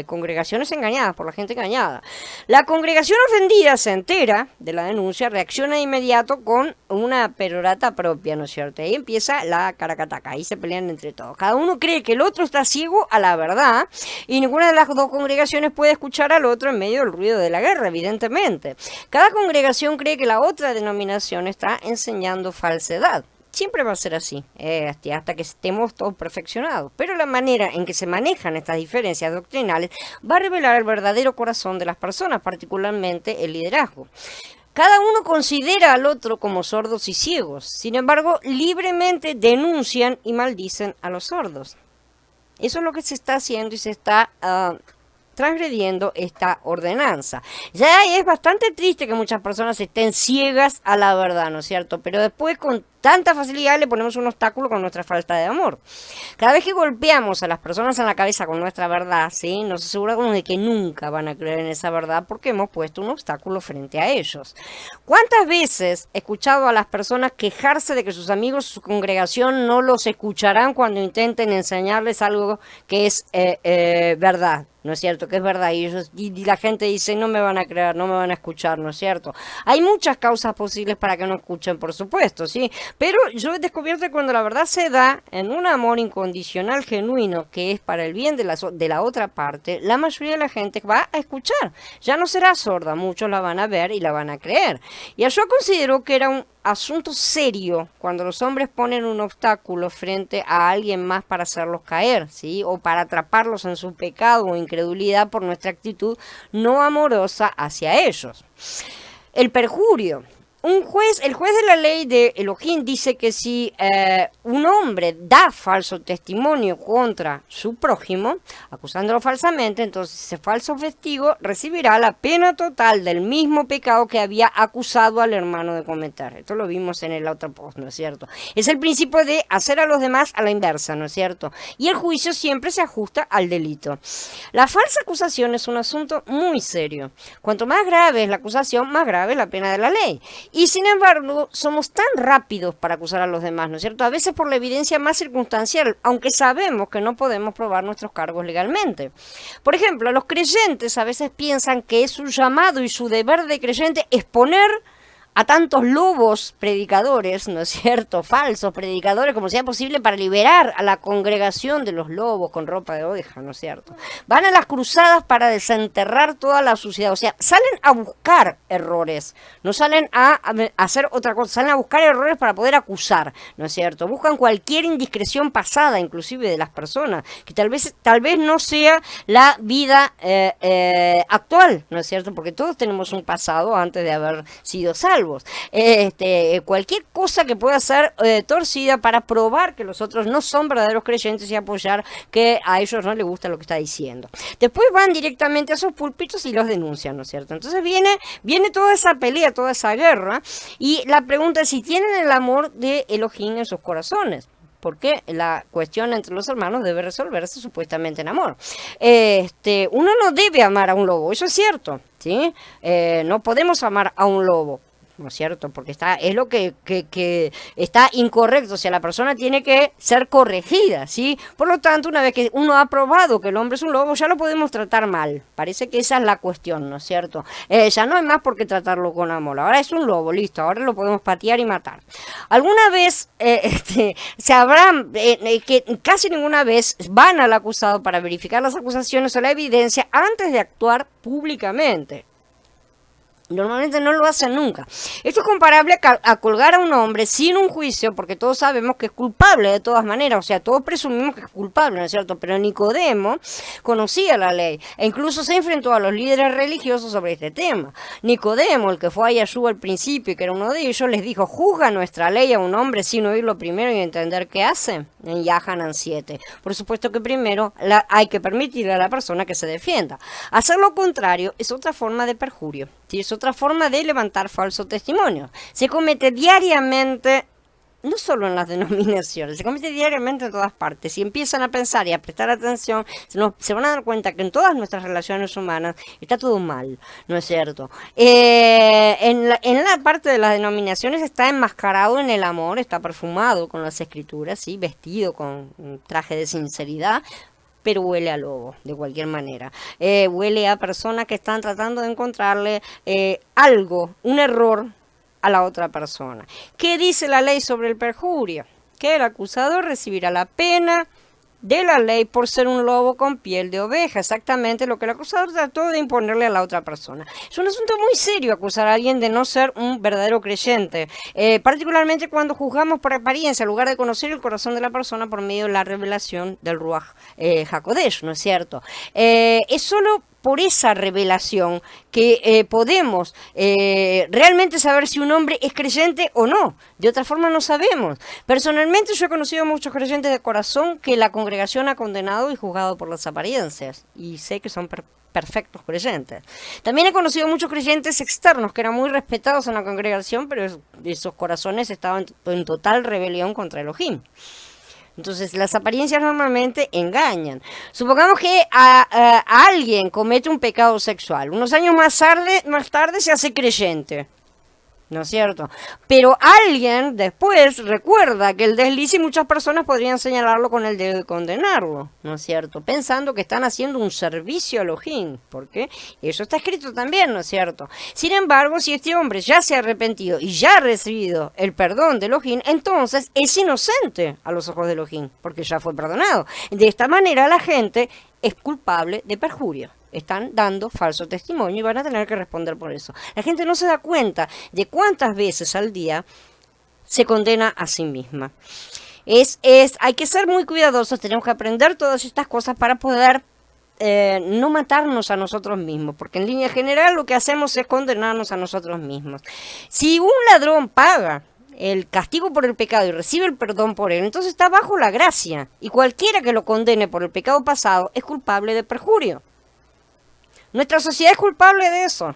congregaciones engañadas, por la gente engañada. La congregación ofendida se entera de la denuncia, reacciona de inmediato con una perorata propia, ¿no es cierto? Ahí empieza la caracataca, ahí se pelean entre todos. Cada uno cree que el otro está ciego a la verdad y ninguna de las dos congregaciones puede escuchar al otro en medio del ruido de la guerra, evidentemente. Cada congregación cree que la otra denominación está enseñando falsedad. Siempre va a ser así, hasta que estemos todos perfeccionados. Pero la manera en que se manejan estas diferencias doctrinales va a revelar el verdadero corazón de las personas, particularmente el liderazgo. Cada uno considera al otro como sordos y ciegos. Sin embargo, libremente denuncian y maldicen a los sordos. Eso es lo que se está haciendo y se está transgrediendo esta ordenanza. Ya es bastante triste que muchas personas estén ciegas a la verdad, ¿no es cierto? Pero después con tanta facilidad le ponemos un obstáculo con nuestra falta de amor. Cada vez que golpeamos a las personas en la cabeza con nuestra verdad, ¿sí?, nos aseguramos de que nunca van a creer en esa verdad porque hemos puesto un obstáculo frente a ellos. ¿Cuántas veces he escuchado a las personas quejarse de que sus amigos, su congregación no los escucharán cuando intenten enseñarles algo que es verdad? ¿No es cierto? Que es verdad. Y la gente dice, no me van a creer, no me van a escuchar, ¿no es cierto? Hay muchas causas posibles para que no escuchen, por supuesto, ¿sí? Pero yo he descubierto que cuando la verdad se da en un amor incondicional, genuino, que es para el bien de la otra parte, la mayoría de la gente va a escuchar. Ya no será sorda, muchos la van a ver y la van a creer. Y yo considero que era un asunto serio cuando los hombres ponen un obstáculo frente a alguien más para hacerlos caer, ¿sí?, o para atraparlos en su pecado o incredulidad por nuestra actitud no amorosa hacia ellos. El perjurio. El juez de la ley de Elohim dice que si un hombre da falso testimonio contra su prójimo, acusándolo falsamente, entonces ese falso testigo recibirá la pena total del mismo pecado que había acusado al hermano de cometer. Esto lo vimos en el otro post, ¿no es cierto? Es el principio de hacer a los demás a la inversa, ¿no es cierto? Y el juicio siempre se ajusta al delito. La falsa acusación es un asunto muy serio. Cuanto más grave es la acusación, más grave es la pena de la ley. Y sin embargo, somos tan rápidos para acusar a los demás, ¿no es cierto? A veces por la evidencia más circunstancial, aunque sabemos que no podemos probar nuestros cargos legalmente. Por ejemplo, los creyentes a veces piensan que es su llamado y su deber de creyente exponer a tantos lobos predicadores, ¿no es cierto?, falsos predicadores, como sea posible para liberar a la congregación de los lobos con ropa de oveja, ¿no es cierto? Van a las cruzadas para desenterrar toda la suciedad, o sea, salen a buscar errores, no salen a hacer otra cosa, salen a buscar errores para poder acusar, ¿no es cierto? Buscan cualquier indiscreción pasada, inclusive de las personas, que tal vez no sea la vida actual, ¿no es cierto? Porque todos tenemos un pasado antes de haber sido salvos. Cualquier cosa que pueda ser torcida para probar que los otros no son verdaderos creyentes y apoyar que a ellos no les gusta lo que está diciendo. Después van directamente a esos púlpitos y los denuncian, ¿no es cierto? Entonces viene toda esa pelea, toda esa guerra, y la pregunta es si tienen el amor de Elohim en sus corazones. Porque la cuestión entre los hermanos debe resolverse supuestamente en amor. Uno no debe amar a un lobo, eso es cierto, ¿sí? No podemos amar a un lobo, ¿no es cierto? Porque es lo que está incorrecto, o sea, la persona tiene que ser corregida, ¿sí? Por lo tanto, una vez que uno ha probado que el hombre es un lobo, ya lo podemos tratar mal. Parece que esa es la cuestión, ¿no es cierto? Ya no hay más por qué tratarlo con amor. Ahora es un lobo, listo, ahora lo podemos patear y matar. Alguna vez que casi ninguna vez van al acusado para verificar las acusaciones o la evidencia antes de actuar públicamente. Normalmente no lo hacen nunca. Esto es comparable a colgar a un hombre sin un juicio, porque todos sabemos que es culpable de todas maneras, o sea, todos presumimos que es culpable, ¿no es cierto? Pero Nicodemo conocía la ley e incluso se enfrentó a los líderes religiosos sobre este tema. Nicodemo, el que fue a Yeshua al principio y que era uno de ellos, les dijo: ¿juzga nuestra ley a un hombre sin oírlo primero y entender qué hace? En Yahanan 7. Por supuesto que primero hay que permitirle a la persona que se defienda. Hacer lo contrario es otra forma de perjurio. ¿Sí? Es otra forma de levantar falso testimonio. Se comete diariamente, no solo en las denominaciones, se comete diariamente en todas partes. Si empiezan a pensar y a prestar atención, se van a dar cuenta que en todas nuestras relaciones humanas está todo mal, ¿no es cierto? En la parte de las denominaciones está enmascarado en el amor, está perfumado con las escrituras, ¿sí? Vestido con un traje de sinceridad, pero huele a lobo, de cualquier manera. Huele a personas que están tratando de encontrarle algo, un error a la otra persona. ¿Qué dice la ley sobre el perjurio? Que el acusador recibirá la pena de la ley por ser un lobo con piel de oveja, exactamente lo que el acusador trató de imponerle a la otra persona. Es un asunto muy serio acusar a alguien de no ser un verdadero creyente, particularmente cuando juzgamos por apariencia, en lugar de conocer el corazón de la persona por medio de la revelación del Ruach HaKodesh, ¿no es cierto? Es solo por esa revelación que podemos realmente saber si un hombre es creyente o no. De otra forma no sabemos. Personalmente yo he conocido a muchos creyentes de corazón que la congregación ha condenado y juzgado por las apariencias. Y sé que son perfectos creyentes. También he conocido muchos creyentes externos que eran muy respetados en la congregación, pero esos corazones estaban en total rebelión contra Elohim. Entonces, las apariencias normalmente engañan. Supongamos que alguien comete un pecado sexual. Unos años más tarde se hace creyente. ¿No es cierto? Pero alguien después recuerda que el desliz y muchas personas podrían señalarlo con el dedo de condenarlo, ¿no es cierto? Pensando que están haciendo un servicio a Elohim, porque eso está escrito también, ¿no es cierto? Sin embargo, si este hombre ya se ha arrepentido y ya ha recibido el perdón de Elohim, entonces es inocente a los ojos de Elohim, porque ya fue perdonado. De esta manera la gente es culpable de perjurio. Están dando falso testimonio y van a tener que responder por eso. La gente no se da cuenta de cuántas veces al día se condena a sí misma. Hay que ser muy cuidadosos, tenemos que aprender todas estas cosas para poder no matarnos a nosotros mismos, porque en línea general lo que hacemos es condenarnos a nosotros mismos. Si un ladrón paga el castigo por el pecado y recibe el perdón por él, entonces está bajo la gracia, y cualquiera que lo condene por el pecado pasado es culpable de perjurio. Nuestra sociedad es culpable de eso.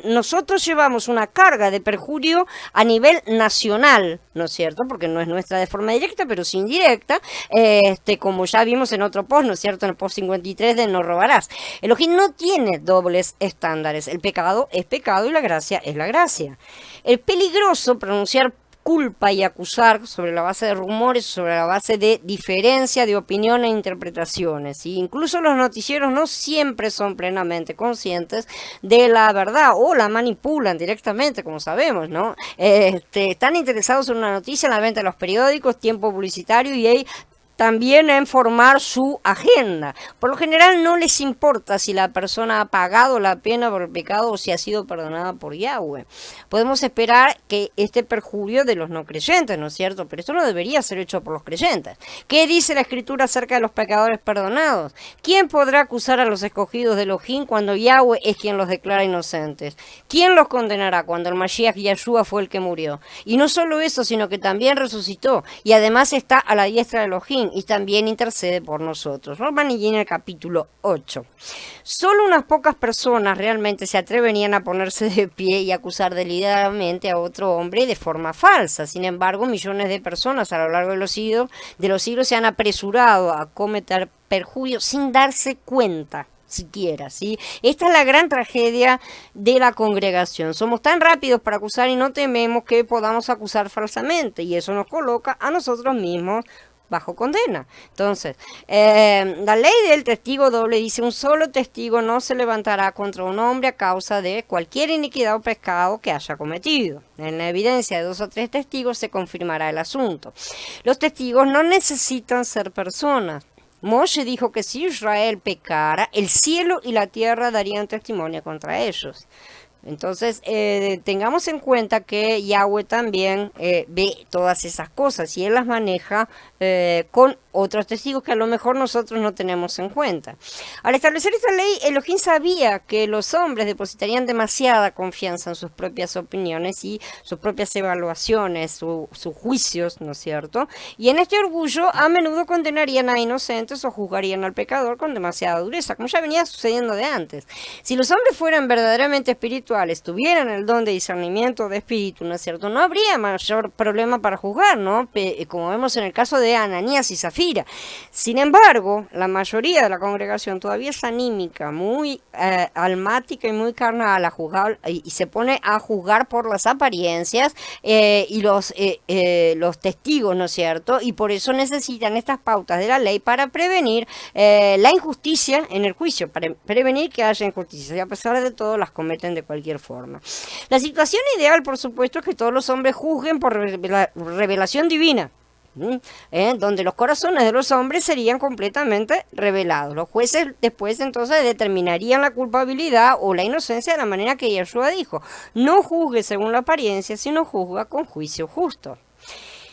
Nosotros llevamos una carga de perjurio a nivel nacional, ¿no es cierto? Porque no es nuestra de forma directa, pero sí indirecta, como ya vimos en otro post, ¿no es cierto? En el post 53 de No robarás. Elohim no tiene dobles estándares. El pecado es pecado y la gracia es la gracia. Es peligroso pronunciar culpa y acusar sobre la base de rumores, sobre la base de diferencia de opinión e interpretaciones. Y incluso los noticieros no siempre son plenamente conscientes de la verdad o la manipulan directamente, como sabemos, ¿no? Están interesados en una noticia, en la venta de los periódicos, tiempo publicitario y hay también en formar su agenda. Por lo general no les importa si la persona ha pagado la pena por el pecado o si ha sido perdonada por Yahweh. Podemos esperar que este perjurio de los no creyentes, ¿no es cierto? Pero esto no debería ser hecho por los creyentes. ¿Qué dice la Escritura acerca de los pecadores perdonados? ¿Quién podrá acusar a los escogidos de Elohim cuando Yahweh es quien los declara inocentes? ¿Quién los condenará cuando el Mashiach Yeshua fue el que murió? Y no solo eso, sino que también resucitó y además está a la diestra de Elohim y también intercede por nosotros. Roman y en el capítulo 8. Solo unas pocas personas realmente se atreverían a ponerse de pie y acusar deliberadamente a otro hombre de forma falsa. Sin embargo, millones de personas a lo largo de los siglos se han apresurado a cometer perjurio sin darse cuenta siquiera, ¿sí? Esta es la gran tragedia de la congregación. Somos tan rápidos para acusar y no tememos que podamos acusar falsamente, y eso nos coloca a nosotros mismos bajo condena. Entonces, la ley del testigo doble dice: un solo testigo no se levantará contra un hombre a causa de cualquier iniquidad o pecado que haya cometido. En la evidencia de 2 o 3 testigos se confirmará el asunto. Los testigos no necesitan ser personas. Moshe dijo que si Israel pecara, el cielo y la tierra darían testimonio contra ellos. Entonces, tengamos en cuenta que Yahweh también ve todas esas cosas y Él las maneja con otros testigos que a lo mejor nosotros no tenemos en cuenta. Al establecer esta ley, Elohim sabía que los hombres depositarían demasiada confianza en sus propias opiniones y sus propias evaluaciones, sus juicios, ¿no es cierto? Y en este orgullo a menudo condenarían a inocentes o juzgarían al pecador con demasiada dureza, como ya venía sucediendo de antes. Si los hombres fueran verdaderamente espirituales, tuvieran el don de discernimiento de espíritu, ¿no es cierto? No habría mayor problema para juzgar, ¿no? Como vemos en el caso de Ananías y Zafira. Sin embargo, la mayoría de la congregación todavía es anímica, muy almática y muy carnal a juzgar, y se pone a juzgar por las apariencias y los testigos, ¿no es cierto? Y por eso necesitan estas pautas de la ley para prevenir la injusticia en el juicio, para prevenir que haya injusticia, y a pesar de todo las cometen de cualquier forma. La situación ideal, por supuesto, es que todos los hombres juzguen por revelación divina, donde los corazones de los hombres serían completamente revelados. Los jueces después entonces determinarían la culpabilidad o la inocencia de la manera que Yeshua dijo: no juzgue según la apariencia, sino juzga con juicio justo.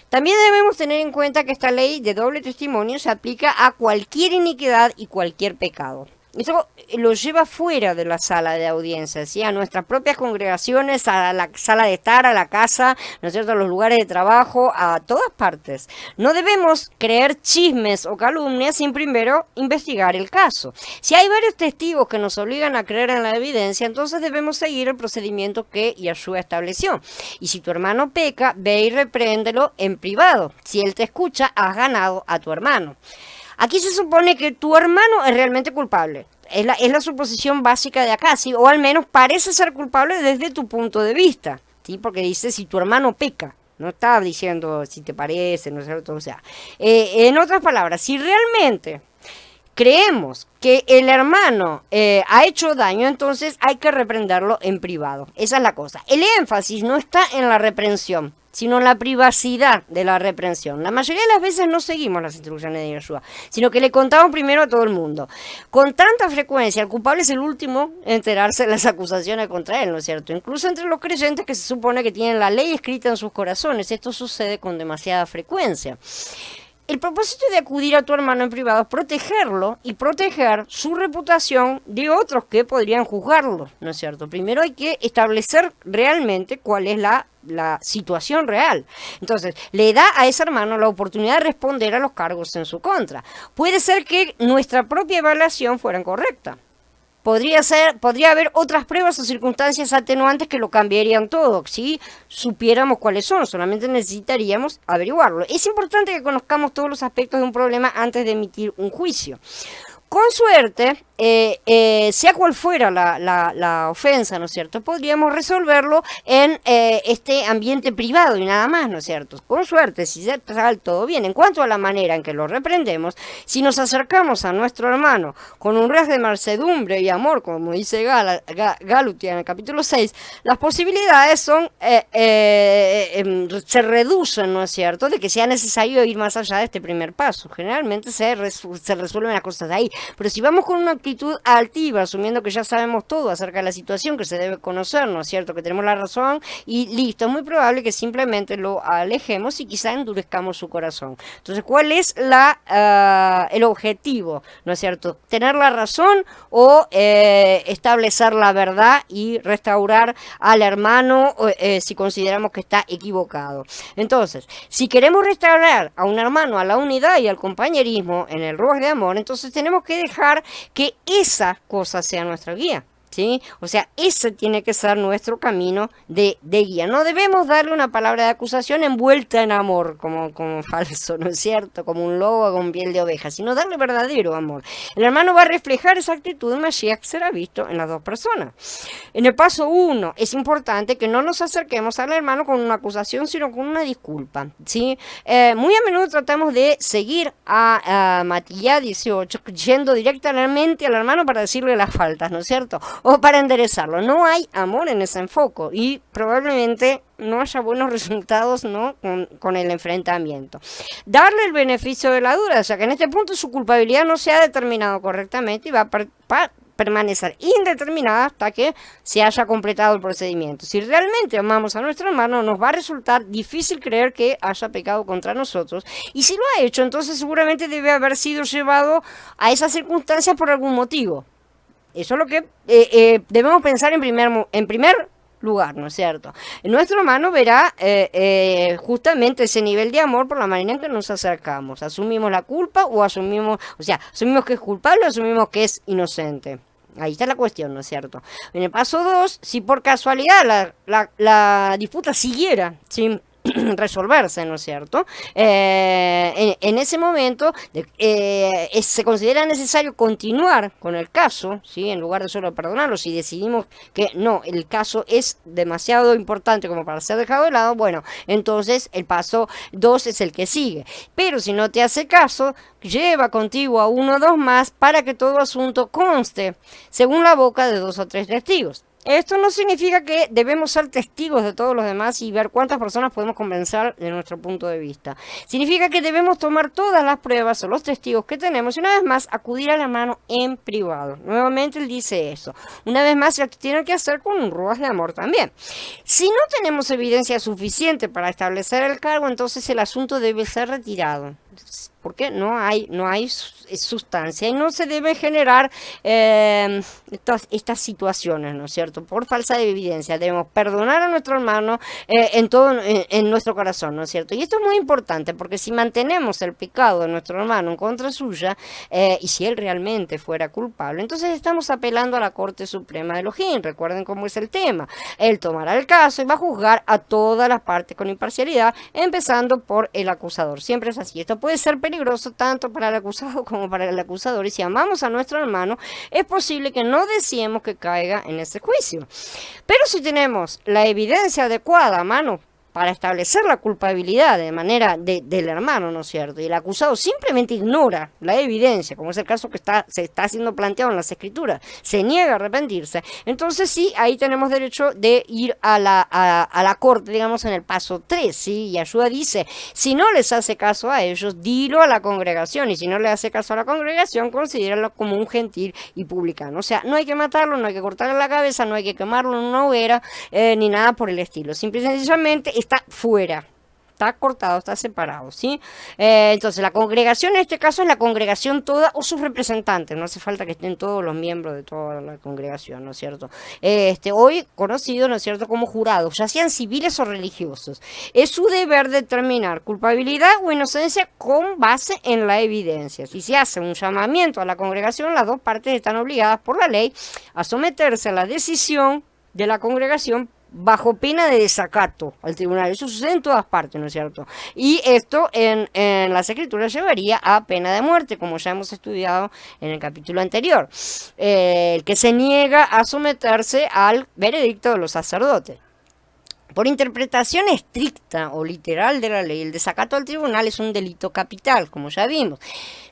También debemos tener en cuenta que esta ley de doble testimonio se aplica a cualquier iniquidad y cualquier pecado. Eso lo lleva fuera de la sala de audiencias, ¿sí? A nuestras propias congregaciones, a la sala de estar, a la casa, ¿no es cierto?, a los lugares de trabajo, a todas partes. No debemos creer chismes o calumnias sin primero investigar el caso. Si hay varios testigos que nos obligan a creer en la evidencia, entonces debemos seguir el procedimiento que Yeshua estableció. Y si tu hermano peca, ve y repréndelo en privado. Si él te escucha, has ganado a tu hermano. Aquí se supone que tu hermano es realmente culpable. Es la suposición básica de acá, ¿sí? O al menos parece ser culpable desde tu punto de vista, ¿sí? Porque dice si tu hermano peca. No está diciendo si te parece, ¿no es cierto? O sea, en otras palabras, si realmente creemos que el hermano ha hecho daño, entonces hay que reprenderlo en privado. Esa es la cosa. El énfasis no está en la reprensión, sino en la privacidad de la reprensión. La mayoría de las veces no seguimos las instrucciones de Yeshua, sino que le contamos primero a todo el mundo. Con tanta frecuencia, el culpable es el último en enterarse de las acusaciones contra él, ¿no es cierto? Incluso entre los creyentes que se supone que tienen la ley escrita en sus corazones, esto sucede con demasiada frecuencia. El propósito de acudir a tu hermano en privado es protegerlo y proteger su reputación de otros que podrían juzgarlo, ¿no es cierto? Primero hay que establecer realmente cuál es la situación real. Entonces, le da a ese hermano la oportunidad de responder a los cargos en su contra. Puede ser que nuestra propia evaluación fuera incorrecta. Podría haber otras pruebas o circunstancias atenuantes que lo cambiarían todo, si supiéramos cuáles son, solamente necesitaríamos averiguarlo. Es importante que conozcamos todos los aspectos de un problema antes de emitir un juicio. Con suerte, sea cual fuera la ofensa, ¿no es cierto?, podríamos resolverlo en este ambiente privado y nada más, ¿no es cierto? Con suerte, si se sale todo bien. En cuanto a la manera en que lo reprendemos, si nos acercamos a nuestro hermano con un rasgo de mansedumbre y amor, como dice Galutia en el capítulo 6, las posibilidades se reducen, ¿no es cierto?, de que sea necesario ir más allá de este primer paso. Generalmente se resuelven las cosas de ahí. Pero si vamos con una actitud altiva, asumiendo que ya sabemos todo acerca de la situación, que se debe conocer, ¿no es cierto?, que tenemos la razón y listo, es muy probable que simplemente lo alejemos y quizá endurezcamos su corazón. Entonces, ¿cuál es el objetivo? ¿No es cierto? ¿Tener la razón o establecer la verdad y restaurar al hermano si consideramos que está equivocado? Entonces, si queremos restaurar a un hermano a la unidad y al compañerismo en el ruaj de amor, entonces tenemos que dejar que esa cosa sea nuestra guía, ¿sí? O sea, ese tiene que ser nuestro camino de guía. No debemos darle una palabra de acusación envuelta en amor, como falso, ¿no es cierto? Como un lobo con piel de oveja, sino darle verdadero amor. El hermano va a reflejar esa actitud de Mashiach, será visto en las dos personas. En el paso 1, es importante que no nos acerquemos al hermano con una acusación, sino con una disculpa, ¿sí? Muy a menudo tratamos de seguir a Matías 18, yendo directamente al hermano para decirle las faltas, ¿no es cierto?, o para enderezarlo. No hay amor en ese enfoque y probablemente no haya buenos resultados, ¿no?, con el enfrentamiento. Darle el beneficio de la duda, o sea que en este punto su culpabilidad no se ha determinado correctamente y va a permanecer indeterminada hasta que se haya completado el procedimiento. Si realmente amamos a nuestro hermano, nos va a resultar difícil creer que haya pecado contra nosotros, y si lo ha hecho, entonces seguramente debe haber sido llevado a esas circunstancias por algún motivo. Eso es lo que debemos pensar en primer lugar, ¿no es cierto? Nuestro hermano verá justamente ese nivel de amor por la manera en que nos acercamos. Asumimos la culpa o asumimos que es culpable o asumimos que es inocente. Ahí está la cuestión, ¿no es cierto? En el paso 2, si por casualidad la disputa siguiera sin resolverse, ¿no es cierto? En ese momento se considera necesario continuar con el caso, ¿sí? En lugar de solo perdonarlo. Si decidimos que no, el caso es demasiado importante como para ser dejado de lado, bueno, entonces el paso 2 es el que sigue. Pero si no te hace caso, lleva contigo a 1 o 2 más para que todo asunto conste según la boca de 2 o 3 testigos. Esto no significa que debemos ser testigos de todos los demás y ver cuántas personas podemos convencer de nuestro punto de vista. Significa que debemos tomar todas las pruebas o los testigos que tenemos y una vez más acudir a la mano en privado. Nuevamente él dice eso. Una vez más se tiene que hacer con un ruas de amor también. Si no tenemos evidencia suficiente para establecer el cargo, entonces el asunto debe ser retirado. Porque no hay sustancia y no se debe generar estas situaciones, ¿no es cierto? Por falsa evidencia debemos perdonar a nuestro hermano en nuestro corazón, ¿no es cierto? Y esto es muy importante porque si mantenemos el pecado de nuestro hermano en contra suya y si él realmente fuera culpable, entonces estamos apelando a la Corte Suprema de Elohim. Recuerden cómo es el tema. Él tomará el caso y va a juzgar a todas las partes con imparcialidad, empezando por el acusador. Siempre es así. Esto puede ser peligroso tanto para el acusado como para el acusador, y si amamos a nuestro hermano es posible que no deseemos que caiga en ese juicio. Pero si tenemos la evidencia adecuada a mano para establecer la culpabilidad de manera del hermano, ¿no es cierto? Y el acusado simplemente ignora la evidencia, como es el caso que se está siendo planteado en las escrituras, se niega a arrepentirse, entonces sí, ahí tenemos derecho de ir a la corte, digamos, en el paso 3, ¿sí? Y Yahshua dice, si no les hace caso a ellos, dilo a la congregación, y si no le hace caso a la congregación, considéralo como un gentil y publicano. O sea, no hay que matarlo, no hay que cortarle la cabeza, no hay que quemarlo en una hoguera, ni nada por el estilo. Simple y sencillamente está fuera, está cortado, está separado, ¿sí? Entonces la congregación en este caso es la congregación toda o sus representantes, no hace falta que estén todos los miembros de toda la congregación, ¿no es cierto? Hoy conocido, ¿no es cierto?, como jurados, ya sean civiles o religiosos. Es su deber determinar culpabilidad o inocencia con base en la evidencia. Si se hace un llamamiento a la congregación, las dos partes están obligadas por la ley a someterse a la decisión de la congregación bajo pena de desacato al tribunal. Eso sucede en todas partes, ¿no es cierto? Y esto en las escrituras llevaría a pena de muerte, como ya hemos estudiado en el capítulo anterior. El que se niega a someterse al veredicto de los sacerdotes. Por interpretación estricta o literal de la ley, el desacato al tribunal es un delito capital, como ya vimos.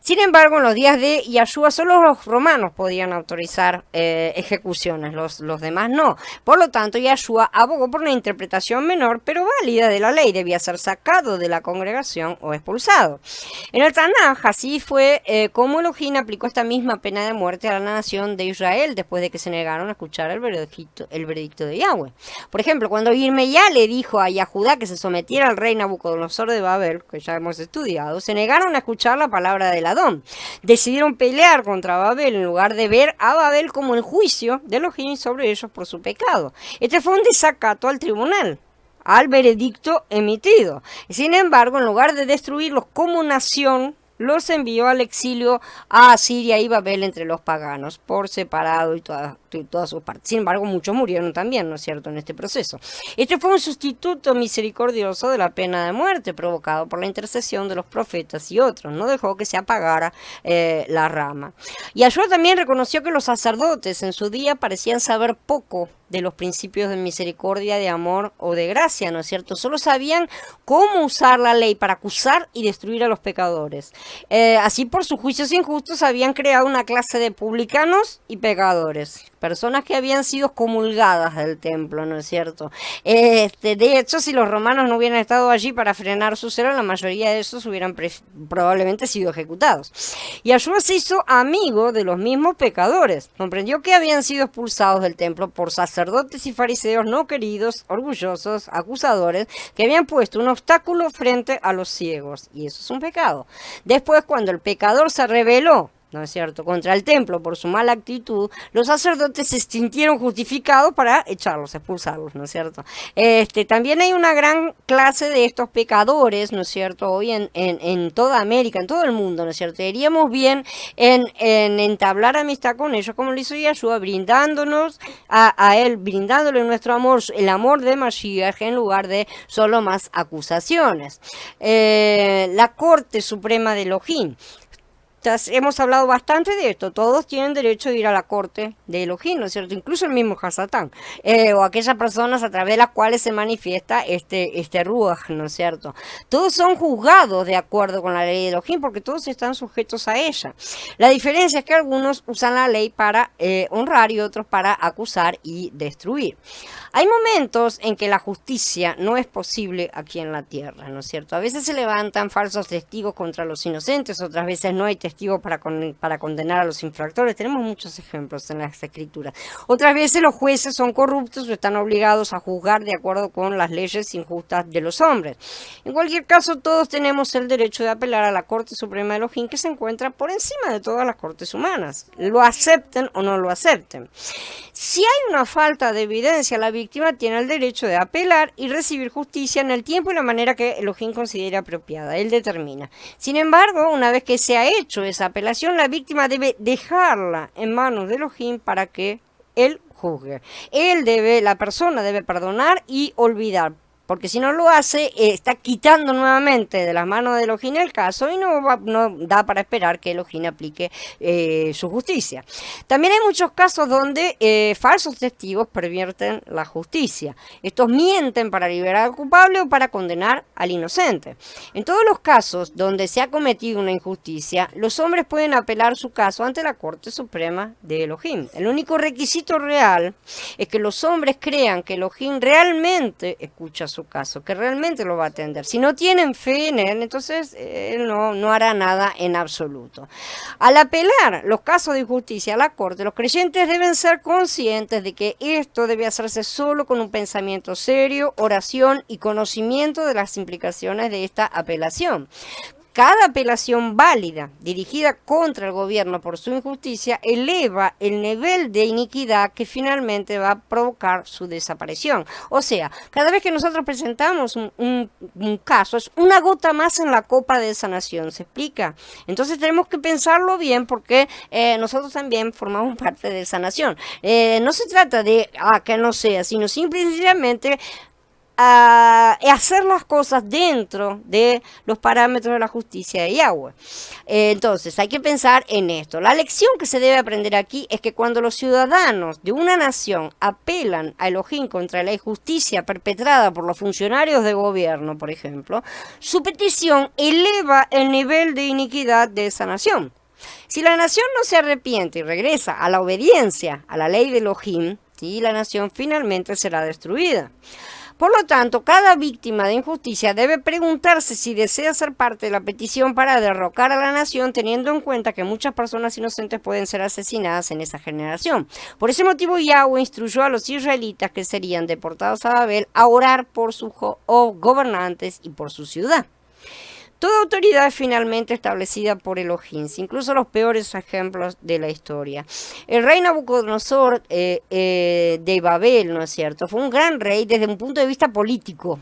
Sin embargo, en los días de Yahshua solo los romanos podían autorizar ejecuciones, los demás no. Por lo tanto, Yahshua abogó por una interpretación menor, pero válida de la ley. Debía ser sacado de la congregación o expulsado. En el Tanaj, así fue como Elohim aplicó esta misma pena de muerte a la nación de Israel después de que se negaron a escuchar el veredicto de Yahweh. Por ejemplo, cuando Irmeyá le dijo a Yahudá que se sometiera al rey Nabucodonosor de Babel, que ya hemos estudiado, se negaron a escuchar la palabra del Adón. Decidieron pelear contra Babel en lugar de ver a Babel como el juicio de Elohim sobre ellos por su pecado. Este fue un desacato al tribunal, al veredicto emitido. Sin embargo, en lugar de destruirlos como nación, los envió al exilio a Asiria y Babel entre los paganos, por separado y todas sus partes. Sin embargo, muchos murieron también, ¿no es cierto?, en este proceso. Este fue un sustituto misericordioso de la pena de muerte provocado por la intercesión de los profetas y otros. No dejó que se apagara la rama. Y Yahshua también reconoció que los sacerdotes en su día parecían saber poco de los principios de misericordia, de amor o de gracia, ¿no es cierto? Solo sabían cómo usar la ley para acusar y destruir a los pecadores. Así, por sus juicios injustos, habían creado una clase de publicanos y pecadores, personas que habían sido comulgadas del templo, ¿no es cierto? De hecho, si los romanos no hubieran estado allí para frenar su celo, la mayoría de esos hubieran probablemente sido ejecutados. Y Yahshua se hizo amigo de los mismos pecadores. Comprendió que habían sido expulsados del templo por sacerdotes y fariseos no queridos, orgullosos, acusadores, que habían puesto un obstáculo frente a los ciegos. Y eso es un pecado. Después, cuando el pecador se rebeló, ¿no es cierto?, contra el templo por su mala actitud, los sacerdotes se sintieron justificados para echarlos, expulsarlos, ¿no es cierto? También hay una gran clase de estos pecadores, ¿no es cierto?, hoy en toda América, en todo el mundo, ¿no es cierto? Iríamos bien en entablar amistad con ellos, como lo hizo Yahshua, brindándonos a él, brindándole nuestro amor, el amor de Mashiach, en lugar de solo más acusaciones. La Corte Suprema de Elohim. Hemos hablado bastante de esto. Todos tienen derecho de ir a la corte de Elohim, ¿no es cierto? Incluso el mismo Hasatán, o aquellas personas a través de las cuales se manifiesta este Ruach, ¿no es cierto? Todos son juzgados de acuerdo con la ley de Elohim porque todos están sujetos a ella. La diferencia es que algunos usan la ley para honrar y otros para acusar y destruir. Hay momentos en que la justicia no es posible aquí en la tierra, ¿no es cierto? A veces se levantan falsos testigos contra los inocentes, otras veces no hay testigos para condenar a los infractores. Tenemos muchos ejemplos en las escrituras. Otras veces los jueces son corruptos o están obligados a juzgar de acuerdo con las leyes injustas de los hombres. En cualquier caso, todos tenemos el derecho de apelar a la Corte Suprema de Elohim, que se encuentra por encima de todas las cortes humanas, lo acepten o no lo acepten. Si hay una falta de evidencia, la víctima tiene el derecho de apelar y recibir justicia en el tiempo y la manera que Elohim considere apropiada. Él determina. Sin embargo, una vez que se ha hecho esa apelación, la víctima debe dejarla en manos de Elohim para que él juzgue. La persona debe perdonar y olvidar. Porque si no lo hace, está quitando nuevamente de las manos de Elohim el caso y no da para esperar que Elohim aplique su justicia. También hay muchos casos donde falsos testigos pervierten la justicia. Estos mienten para liberar al culpable o para condenar al inocente. En todos los casos donde se ha cometido una injusticia, los hombres pueden apelar su caso ante la Corte Suprema de Elohim. El único requisito real es que los hombres crean que Elohim realmente escucha su caso, que realmente lo va a atender. Si no tienen fe en él, entonces él no hará nada en absoluto. Al apelar los casos de injusticia a la corte, los creyentes deben ser conscientes de que esto debe hacerse solo con un pensamiento serio, oración y conocimiento de las implicaciones de esta apelación. Cada apelación válida dirigida contra el gobierno por su injusticia eleva el nivel de iniquidad que finalmente va a provocar su desaparición. O sea, cada vez que nosotros presentamos un caso, es una gota más en la copa de esa nación. ¿Se explica? Entonces tenemos que pensarlo bien porque nosotros también formamos parte de esa nación. No se trata de que no sea, sino simplemente hacer las cosas dentro de los parámetros de la justicia de Yahweh. Entonces hay que pensar en esto. La lección que se debe aprender aquí es que cuando los ciudadanos de una nación apelan a Elohim contra la injusticia perpetrada por los funcionarios de gobierno, por ejemplo, su petición eleva el nivel de iniquidad de esa nación. Si la nación no se arrepiente y regresa a la obediencia a la ley de Elohim, ¿sí?, la nación finalmente será destruida. Por lo tanto, cada víctima de injusticia debe preguntarse si desea ser parte de la petición para derrocar a la nación, teniendo en cuenta que muchas personas inocentes pueden ser asesinadas en esa generación. Por ese motivo, Yahweh instruyó a los israelitas que serían deportados a Babel a orar por sus gobernantes y por su ciudad. Toda autoridad es finalmente establecida por Elohim, incluso los peores ejemplos de la historia. El rey Nabucodonosor de Babel, ¿no es cierto?, fue un gran rey desde un punto de vista político,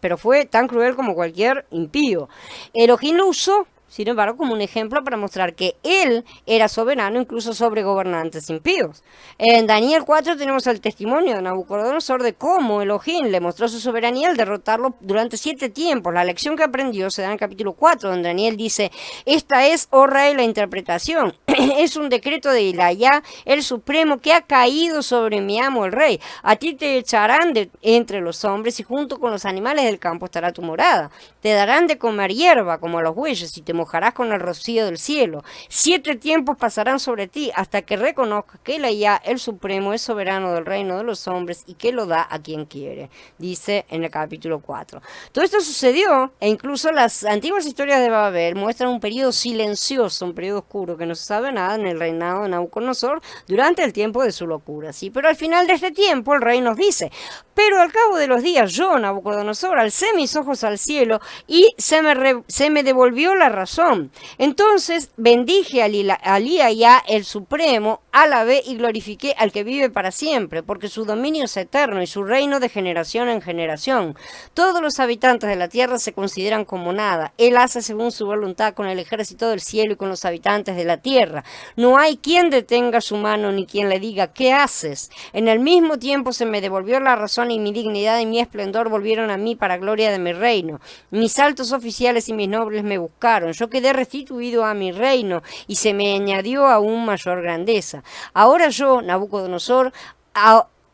pero fue tan cruel como cualquier impío. Elohim lo usó, sin embargo, como un ejemplo para mostrar que él era soberano incluso sobre gobernantes impíos. En Daniel 4 tenemos el testimonio de Nabucodonosor de cómo Elohim le mostró su soberanía al derrotarlo durante 7 tiempos. La lección que aprendió se da en el capítulo 4, donde Daniel dice: esta es, oh rey, la interpretación. Es un decreto de Ilayá, el supremo, que ha caído sobre mi amo el rey. A ti te echarán de entre los hombres y junto con los animales del campo estará tu morada. Te darán de comer hierba como a los bueyes y te mojarás con el rocío del cielo. 7 tiempos pasarán sobre ti hasta que reconozcas que Ilayá, el supremo, es soberano del reino de los hombres y que lo da a quien quiere. Dice en el capítulo 4. Todo esto sucedió e incluso las antiguas historias de Babel muestran un periodo silencioso, un periodo oscuro que no se sabe nada en el reinado de Nabucodonosor durante el tiempo de su locura. ¿Sí? Pero al final de este tiempo el rey nos dice: pero al cabo de los días yo, Nabucodonosor, alcé mis ojos al cielo y se me devolvió la razón. Entonces bendije a Ilayá, el supremo, alabé y glorifiqué al que vive para siempre, porque su dominio es eterno y su reino de generación en generación. Todos los habitantes de la tierra se consideran como nada. Él hace según su voluntad con el ejército del cielo y con los habitantes de la tierra. No hay quien detenga su mano ni quien le diga: ¿qué haces? En el mismo tiempo se me devolvió la razón y mi dignidad y mi esplendor volvieron a mí para gloria de mi reino. Mis altos oficiales y mis nobles me buscaron. Yo quedé restituido a mi reino y se me añadió aún mayor grandeza. Ahora yo, Nabucodonosor,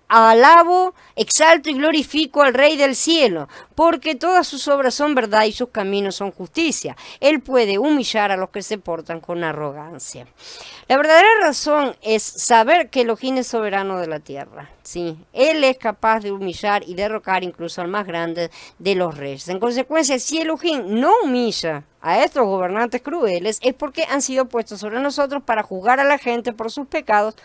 alabo, exalto y glorifico al Rey del cielo, porque todas sus obras son verdad y sus caminos son justicia. Él puede humillar a los que se portan con arrogancia. La verdadera razón es saber que Elohim es soberano de la tierra. Sí, Él es capaz de humillar y derrocar incluso al más grande de los reyes. En consecuencia, si Elohim no humilla a estos gobernantes crueles, es porque han sido puestos sobre nosotros para juzgar a la gente por sus pecados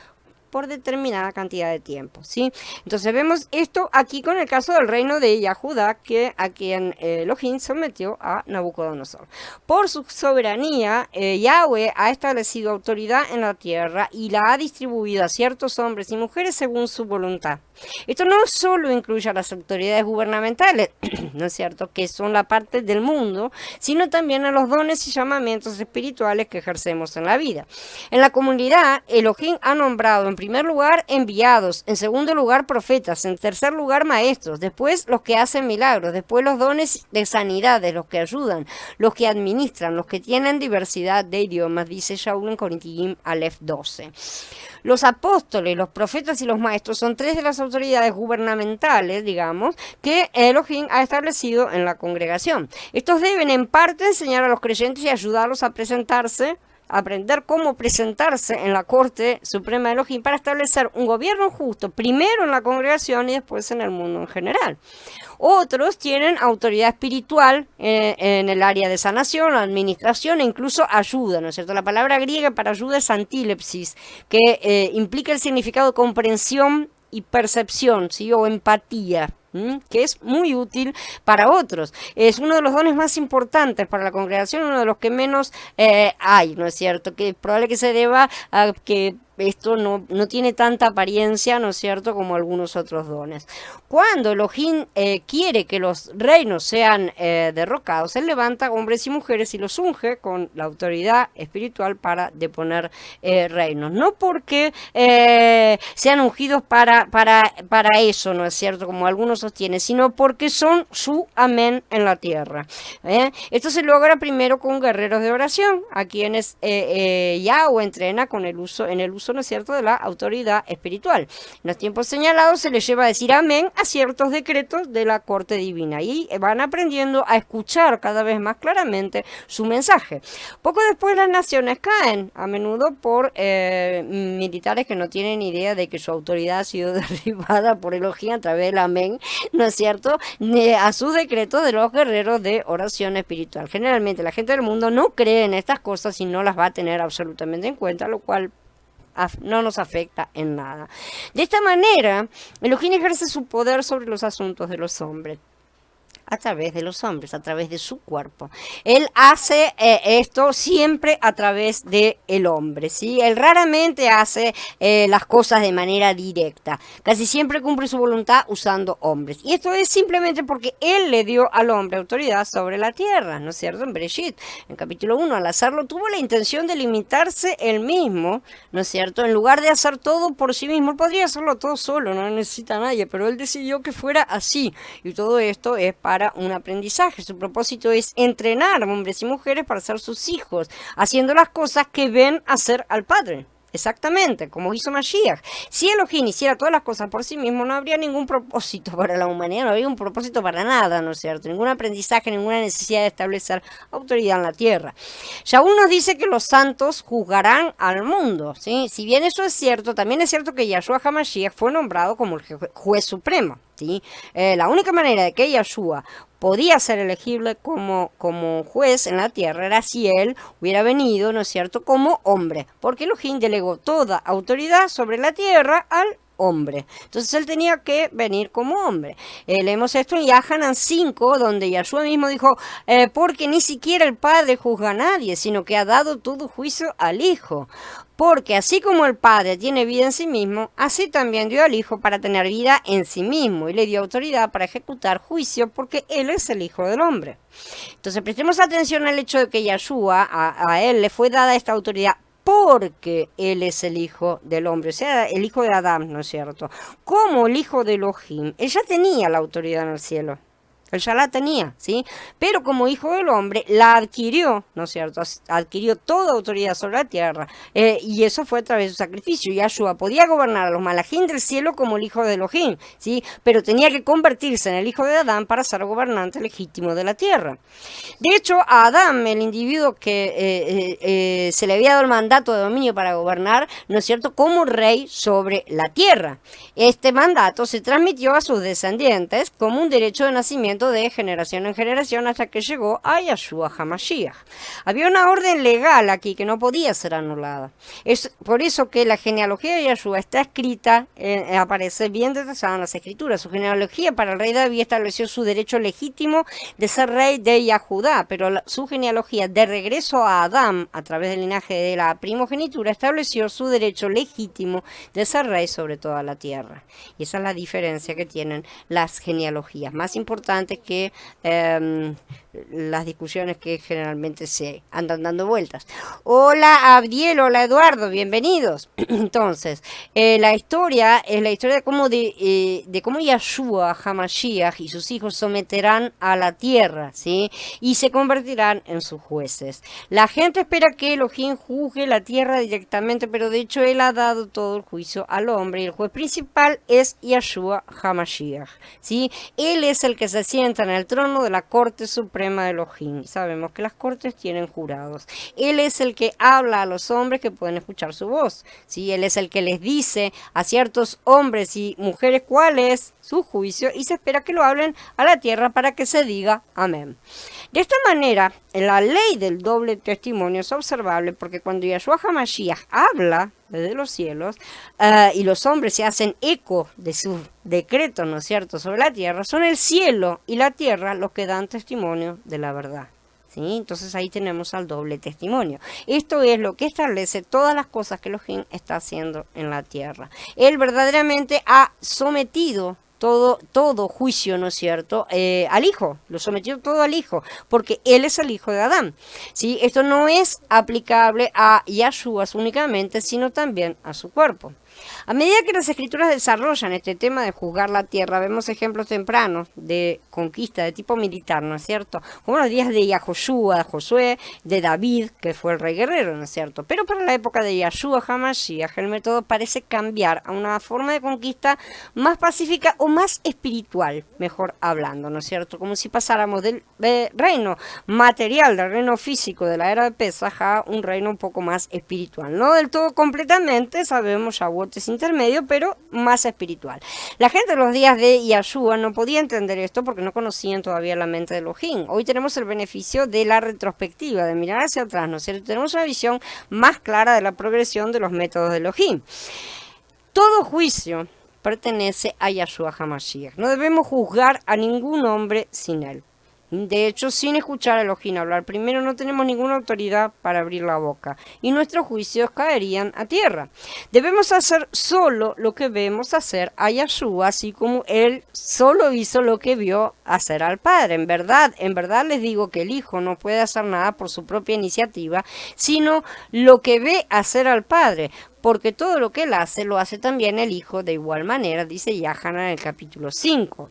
por determinada cantidad de tiempo, ¿sí? Entonces vemos esto aquí con el caso del reino de Yahudá, a quien Elohim sometió a Nabucodonosor. Por su soberanía, Yahweh ha establecido autoridad en la tierra y la ha distribuido a ciertos hombres y mujeres según su voluntad. Esto no solo incluye a las autoridades gubernamentales, ¿no es cierto?, que son la parte del mundo, sino también a los dones y llamamientos espirituales que ejercemos en la vida. En la comunidad, Elohim ha nombrado en primer lugar enviados, en segundo lugar profetas, en tercer lugar maestros, después los que hacen milagros, después los dones de sanidades, los que ayudan, los que administran, los que tienen diversidad de idiomas, dice Shaul en Corintiim Aleph 12. Los apóstoles, los profetas y los maestros son 3 de las autoridades gubernamentales, digamos, que Elohim ha establecido en la congregación. Estos deben en parte enseñar a los creyentes y ayudarlos a presentarse, aprender cómo presentarse en la Corte Suprema de Elohim para establecer un gobierno justo, primero en la congregación y después en el mundo en general. Otros tienen autoridad espiritual en el área de sanación, administración e incluso ayuda, ¿no es cierto? La palabra griega para ayuda es antílepsis, que implica el significado de comprensión y percepción, ¿sí? O empatía, que es muy útil para otros. Es uno de los dones más importantes para la congregación, uno de los que menos hay, ¿no es cierto? Que es probable que se deba a que esto no tiene tanta apariencia, ¿no es cierto?, como algunos otros dones. Cuando Elohim quiere que los reinos sean derrocados, Él levanta hombres y mujeres y los unge con la autoridad espiritual para deponer reinos. No porque sean ungidos para eso, ¿no es cierto?, como algunos sostienen, sino porque son su amén en la tierra. Esto se logra primero con guerreros de oración, a quienes Yahweh entrena en el uso, ¿no es cierto?, de la autoridad espiritual. En los tiempos señalados se les lleva a decir amén a ciertos decretos de la corte divina y van aprendiendo a escuchar cada vez más claramente su mensaje. Poco después las naciones caen, a menudo por militares que no tienen idea de que su autoridad ha sido derribada por Elohim a través del amén, ¿no es cierto?, a sus decretos de los guerreros de oración espiritual. Generalmente la gente del mundo no cree en estas cosas y no las va a tener absolutamente en cuenta, lo cual no nos afecta en nada. De esta manera, Elohim ejerce su poder sobre los asuntos de los hombres. A través de los hombres, a través de su cuerpo. Él hace esto siempre a través del hombre, ¿sí? Él raramente hace las cosas de manera directa. Casi siempre cumple su voluntad usando hombres. Y esto es simplemente porque él le dio al hombre autoridad sobre la tierra, ¿no es cierto? En Bereshit, en capítulo 1, al hacerlo tuvo la intención de limitarse él mismo, ¿no es cierto? En lugar de hacer todo por sí mismo, él podría hacerlo todo solo, no necesita a nadie, pero él decidió que fuera así. Y todo esto es para un aprendizaje. Su propósito es entrenar a hombres y mujeres para ser sus hijos, haciendo las cosas que ven hacer al Padre. Exactamente, como hizo Mashiach. Si Elohim hiciera todas las cosas por sí mismo, no habría ningún propósito para la humanidad, no habría un propósito para nada, ¿no es cierto? Ningún aprendizaje, ninguna necesidad de establecer autoridad en la tierra. Shaul nos dice que los santos juzgarán al mundo, ¿sí? Si bien eso es cierto, también es cierto que Yahshua HaMashiach fue nombrado como el juez supremo, ¿sí? La única manera de que Yahshua podía ser elegible como juez en la tierra era si él hubiera venido, ¿no es cierto?, como hombre, porque Elohim delegó toda autoridad sobre la tierra al hombre. Entonces él tenía que venir como hombre. Leemos esto en Yahanan 5, donde Yahshua mismo dijo, porque ni siquiera el Padre juzga a nadie, sino que ha dado todo juicio al Hijo. Porque así como el Padre tiene vida en sí mismo, así también dio al Hijo para tener vida en sí mismo y le dio autoridad para ejecutar juicio porque Él es el Hijo del Hombre. Entonces prestemos atención al hecho de que Yahshua, a Él le fue dada esta autoridad porque Él es el Hijo del Hombre, o sea, el Hijo de Adán, ¿no es cierto? Como el Hijo de Elohim, Él ya tenía la autoridad en el cielo. Él ya la tenía, ¿sí? Pero como hijo del hombre, la adquirió, ¿no es cierto? Adquirió toda autoridad sobre la tierra. Y eso fue a través de su sacrificio. Yahshua podía gobernar a los malajín del cielo como el hijo de Elohim, ¿sí? Pero tenía que convertirse en el hijo de Adán para ser gobernante legítimo de la tierra. De hecho, a Adán, el individuo que se le había dado el mandato de dominio para gobernar, ¿no es cierto?, como rey sobre la tierra. Este mandato se transmitió a sus descendientes como un derecho de nacimiento de generación en generación hasta que llegó a Yahshua HaMashiach. Había una orden legal aquí que no podía ser anulada. Es por eso que la genealogía de Yahshua está escrita, aparece bien detallada en las escrituras. Su genealogía para el rey David estableció su derecho legítimo de ser rey de Yahudá, pero su genealogía de regreso a Adán a través del linaje de la primogenitura estableció su derecho legítimo de ser rey sobre toda la tierra. Y esa es la diferencia que tienen las genealogías. Más importante que las discusiones que generalmente se andan dando vueltas. Hola Abdiel, hola Eduardo, bienvenidos. Entonces, la historia es la historia de cómo Yahshua HaMashiach y sus hijos someterán a la tierra, ¿sí? Y se convertirán en sus jueces. La gente espera que Elohim juzgue la tierra directamente, pero de hecho él ha dado todo el juicio al hombre y el juez principal es Yahshua HaMashiach, ¿sí? Él es el que se sienta en el trono de la corte suprema de Elohim. Sabemos que las cortes tienen jurados. Él es el que habla a los hombres que pueden escuchar su voz, ¿sí? Él es el que les dice a ciertos hombres y mujeres cuál es su juicio y se espera que lo hablen a la tierra para que se diga amén. De esta manera, la ley del doble testimonio es observable porque cuando Yahshua HaMashiach habla desde los cielos y los hombres se hacen eco de sus decretos, ¿no es cierto?, sobre la tierra, son el cielo y la tierra los que dan testimonio de la verdad. ¿Sí? Entonces ahí tenemos al doble testimonio. Esto es lo que establece todas las cosas que Elohim está haciendo en la tierra. Él verdaderamente ha sometido todo juicio, ¿no es cierto?, al Hijo, lo sometió todo al Hijo, porque Él es el Hijo de Adán, ¿sí? Esto no es aplicable a Yahshua únicamente, sino también a su cuerpo. A medida que las escrituras desarrollan este tema de juzgar la tierra, vemos ejemplos tempranos de conquista de tipo militar, ¿no es cierto? Como los días de Yahoshua, de Josué, de David, que fue el rey guerrero, ¿no es cierto? Pero para la época de Yahshua HaMashiach, el método parece cambiar a una forma de conquista más pacífica o más espiritual, mejor hablando, ¿no es cierto? Como si pasáramos del reino material, del reino físico de la era de Pesaj a un reino un poco más espiritual. No del todo completamente, sabemos Shavuot es intermedio, pero más espiritual. La gente en los días de Yahshua no podía entender esto porque no conocían todavía la mente de Elohim. Hoy tenemos el beneficio de la retrospectiva, de mirar hacia atrás, ¿no es cierto? Tenemos una visión más clara de la progresión de los métodos de Elohim. Todo juicio pertenece a Yahshua HaMashiach. No debemos juzgar a ningún hombre sin él. De hecho, sin escuchar a Elohim hablar, primero no tenemos ninguna autoridad para abrir la boca y nuestros juicios caerían a tierra. Debemos hacer solo lo que vemos hacer a Yahshua, así como él solo hizo lo que vio hacer al Padre. En verdad les digo que el Hijo no puede hacer nada por su propia iniciativa, sino lo que ve hacer al Padre, porque todo lo que él hace, lo hace también el Hijo de igual manera, dice Yahanan en el capítulo 5.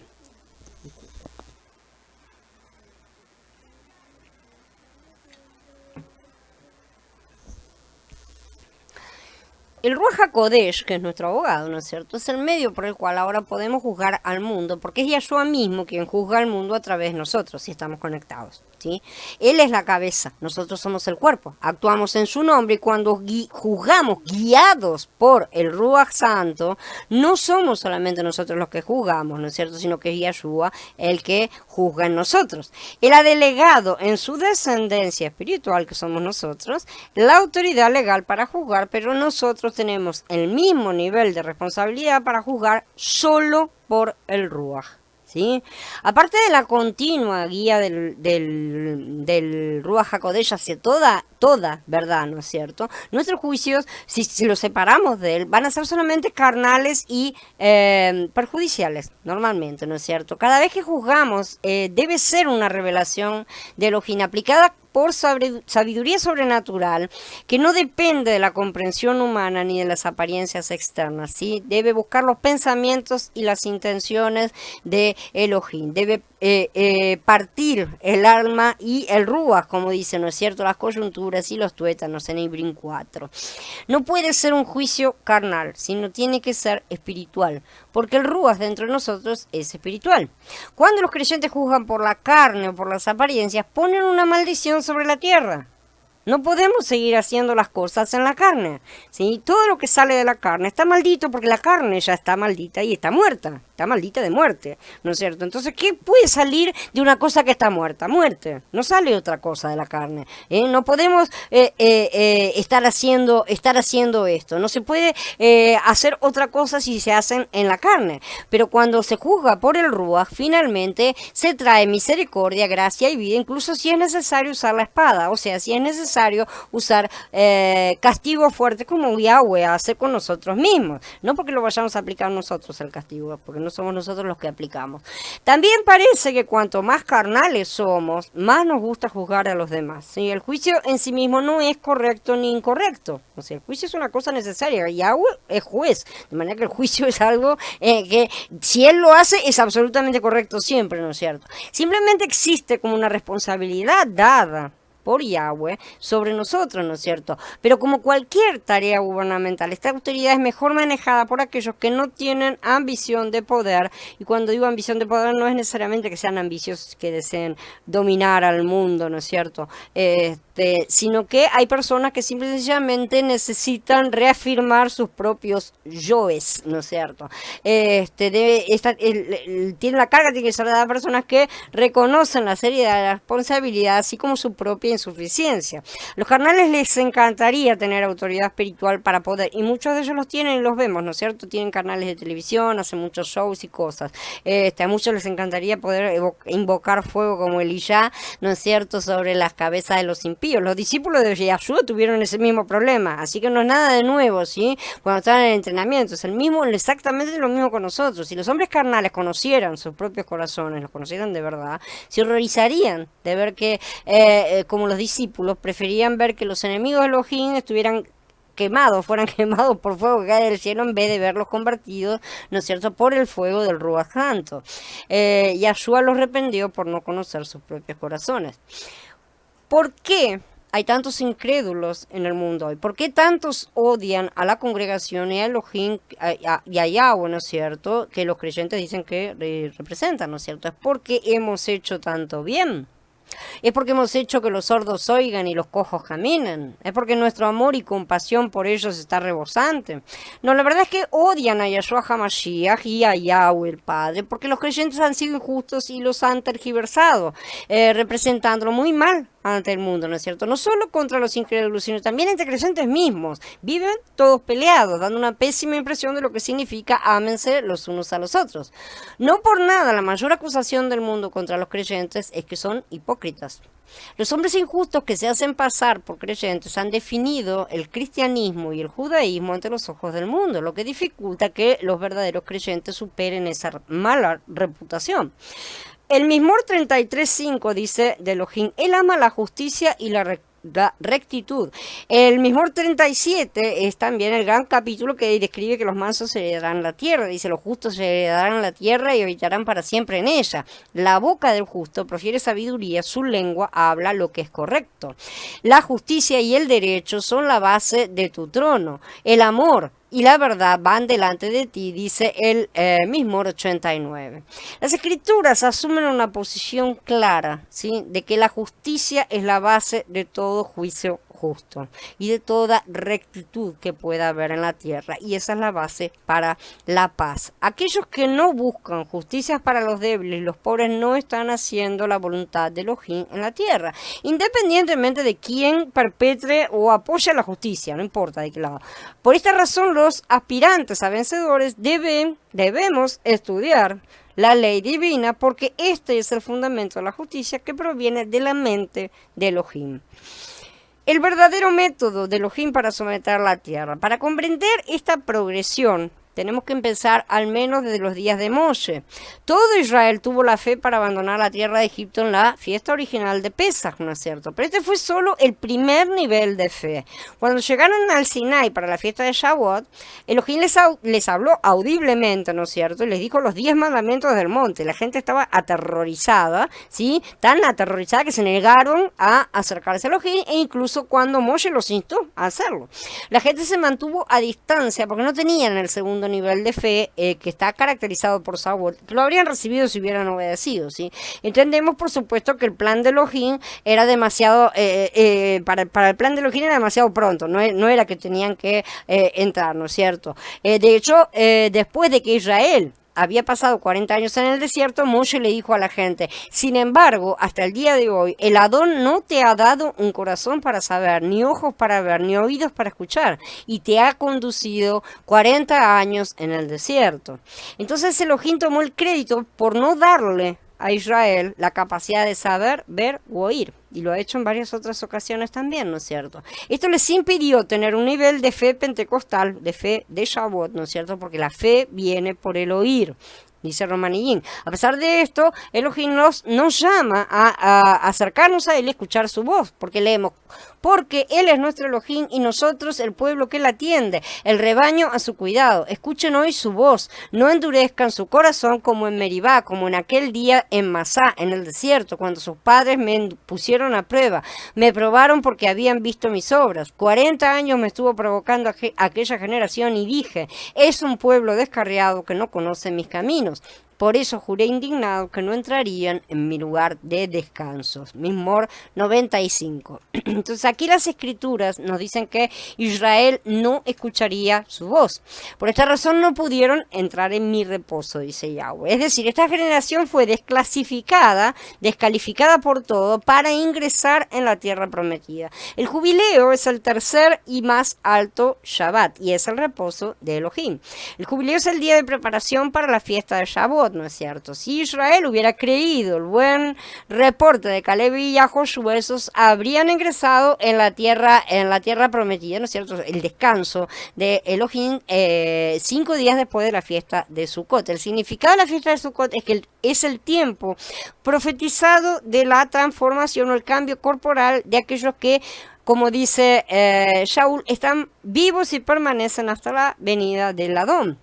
El Ruach HaKodesh, que es nuestro abogado, ¿no es cierto?, es el medio por el cual ahora podemos juzgar al mundo, porque es Yahshua mismo quien juzga al mundo a través de nosotros, si estamos conectados, ¿sí? Él es la cabeza, nosotros somos el cuerpo, actuamos en su nombre y cuando juzgamos guiados por el Ruach Santo, no somos solamente nosotros los que juzgamos, ¿no es cierto?, sino que es Yahshua el que juzga en nosotros. Él ha delegado en su descendencia espiritual, que somos nosotros, la autoridad legal para juzgar, pero nosotros tenemos el mismo nivel de responsabilidad para juzgar solo por el Ruach, ¿sí? Aparte de la continua guía del Ruach HaKodesh hacia toda verdad, ¿no es cierto? Nuestros juicios, si los separamos de él, van a ser solamente carnales y perjudiciales, normalmente, ¿no es cierto? Cada vez que juzgamos, debe ser una revelación de Elohim aplicada por sabiduría sobrenatural, que no depende de la comprensión humana ni de las apariencias externas, ¿sí? Debe buscar los pensamientos y las intenciones de Elohim. Debe partir el alma y el ruach, como dice, ¿no es cierto?, las coyunturas y los tuétanos en Ibrim 4. No puede ser un juicio carnal, sino tiene que ser espiritual, porque el ruach dentro de nosotros es espiritual. Cuando los creyentes juzgan por la carne o por las apariencias, ponen una maldición sobre la tierra. No podemos seguir haciendo las cosas en la carne, ¿sí? Todo lo que sale de la carne está maldito porque la carne ya está maldita y está muerta. Está maldita de muerte, ¿no es cierto? Entonces, ¿qué puede salir de una cosa que está muerta? Muerte. No sale otra cosa de la carne. No podemos estar haciendo esto. No se puede hacer otra cosa si se hacen en la carne. Pero cuando se juzga por el Ruach, finalmente se trae misericordia, gracia y vida, incluso si es necesario usar la espada. O sea, si es necesario usar castigo fuerte como Yahweh hace con nosotros mismos. No porque lo vayamos a aplicar nosotros el castigo, porque no somos nosotros los que aplicamos. También parece que cuanto más carnales somos, más nos gusta juzgar a los demás, ¿sí? El juicio en sí mismo no es correcto ni incorrecto. O sea, el juicio es una cosa necesaria. Yahweh es juez, de manera que el juicio es algo que si él lo hace es absolutamente correcto siempre, ¿no es cierto? Simplemente existe como una responsabilidad dada por Yahweh sobre nosotros, ¿no es cierto? Pero como cualquier tarea gubernamental, esta autoridad es mejor manejada por aquellos que no tienen ambición de poder, y cuando digo ambición de poder no es necesariamente que sean ambiciosos, que deseen dominar al mundo, ¿no es cierto? Sino que hay personas que simple y sencillamente necesitan reafirmar sus propios yoes, ¿no es cierto? Tiene la carga, tiene que ser dada a personas que reconocen la seriedad de la responsabilidad, así como su propia insuficiencia. Los carnales les encantaría tener autoridad espiritual para poder, y muchos de ellos los tienen y los vemos, ¿no es cierto? Tienen canales de televisión, hacen muchos shows y cosas. A muchos les encantaría poder invocar fuego como Eliyá, ¿no es cierto?, sobre las cabezas de los impíos. Los discípulos de Yahshua tuvieron ese mismo problema, así que no es nada de nuevo, ¿sí? Cuando estaban en el entrenamiento, es exactamente lo mismo con nosotros. Si los hombres carnales conocieran sus propios corazones, los conocieran de verdad, se horrorizarían de ver que, como los discípulos, preferían ver que los enemigos de Elohim fueran quemados por fuego que cae del cielo, en vez de verlos convertidos, ¿no es cierto?, por el fuego del Ruach Santo. Yahshua los reprendió por no conocer sus propios corazones. ¿Por qué hay tantos incrédulos en el mundo hoy? ¿Por qué tantos odian a la congregación y a Elohim y a Yahweh, ¿no es cierto?, que los creyentes dicen que representan, ¿no es cierto? Es porque hemos hecho tanto bien. Es porque hemos hecho que los sordos oigan y los cojos caminen. Es porque nuestro amor y compasión por ellos está rebosante. No, la verdad es que odian a Yahshua HaMashiach y a Yahweh el Padre, porque los creyentes han sido injustos y los han tergiversado, representándolo muy mal ante el mundo, ¿no es cierto? No solo contra los incrédulos, sino también entre creyentes mismos. Viven todos peleados, dando una pésima impresión de lo que significa ámense los unos a los otros. No por nada, la mayor acusación del mundo contra los creyentes es que son hipócritas. Los hombres injustos que se hacen pasar por creyentes han definido el cristianismo y el judaísmo ante los ojos del mundo, lo que dificulta que los verdaderos creyentes superen esa mala reputación. El Mismor 33.5 dice de Elohim, él ama la justicia y la rectitud. El Mismor 37 es también el gran capítulo que describe que los mansos heredarán la tierra. Dice, los justos heredarán la tierra y habitarán para siempre en ella. La boca del justo profiere sabiduría, su lengua habla lo que es correcto. La justicia y el derecho son la base de tu trono. El amor y la verdad van delante de ti, dice el Mismor 89. Las escrituras asumen una posición clara, ¿sí?, de que la justicia es la base de todo juicio justo y de toda rectitud que pueda haber en la tierra, y esa es la base para la paz. Aquellos que no buscan justicia para los débiles y los pobres no están haciendo la voluntad de Elohim en la tierra, independientemente de quién perpetre o apoya la justicia, no importa de qué lado. Por esta razón, los aspirantes a vencedores debemos estudiar la ley divina, porque este es el fundamento de la justicia que proviene de la mente de Elohim. El verdadero método de Elohim para someter la tierra. Para comprender esta progresión, tenemos que empezar al menos desde los días de Moshe. Todo Israel tuvo la fe para abandonar la tierra de Egipto en la fiesta original de Pesach, ¿no es cierto? Pero este fue solo el primer nivel de fe. Cuando llegaron al Sinai para la fiesta de Shavuot, Elohim les habló audiblemente, ¿no es cierto? Y les dijo los 10 mandamientos del monte. La gente estaba aterrorizada, ¿sí? Tan aterrorizada que se negaron a acercarse a Elohim, e incluso cuando Moshe los instó a hacerlo. La gente se mantuvo a distancia porque no tenían el segundo nivel de fe que está caracterizado por Shavuot, que lo habrían recibido si hubieran obedecido, ¿sí? Entendemos, por supuesto, que el plan de Elohim era demasiado, para el plan de Elohim era demasiado pronto, no era que tenían que entrar, ¿no es cierto? De hecho, después de que Israel había pasado 40 años en el desierto, Moshe le dijo a la gente, sin embargo, hasta el día de hoy, el Adón no te ha dado un corazón para saber, ni ojos para ver, ni oídos para escuchar, y te ha conducido 40 años en el desierto. Entonces Elohim tomó el crédito por no darle a Israel la capacidad de saber, ver u oír. Y lo ha hecho en varias otras ocasiones también, ¿no es cierto? Esto les impidió tener un nivel de fe pentecostal, de fe de Shavuot, ¿no es cierto? Porque la fe viene por el oír, dice Romanillín. A pesar de esto, Elohim nos llama a acercarnos a Él y escuchar su voz, porque leemos, porque Él es nuestro Elohim y nosotros el pueblo que Él atiende, el rebaño a su cuidado. Escuchen hoy su voz, no endurezcan su corazón como en Meribá, como en aquel día en Masá, en el desierto, cuando sus padres me pusieron a prueba. Me probaron porque habían visto mis obras. 40 años me estuvo provocando aquella generación y dije, es un pueblo descarriado que no conoce mis caminos. Por eso juré indignado que no entrarían en mi lugar de descansos. Mismor 95. Entonces aquí las escrituras nos dicen que Israel no escucharía su voz. Por esta razón no pudieron entrar en mi reposo, dice Yahweh. Es decir, esta generación fue descalificada por todo para ingresar en la tierra prometida. El jubileo es el tercer y más alto Shabbat y es el reposo de Elohim. El jubileo es el día de preparación para la fiesta de Shavuot, ¿no es cierto? Si Israel hubiera creído el buen reporte de Caleb y Josué, esos habrían ingresado en la tierra prometida, ¿no es cierto? El descanso de Elohim 5 días después de la fiesta de Sukkot. El significado de la fiesta de Sukkot es que es el tiempo profetizado de la transformación o el cambio corporal de aquellos que, como dice Shaul, están vivos y permanecen hasta la venida del Adón.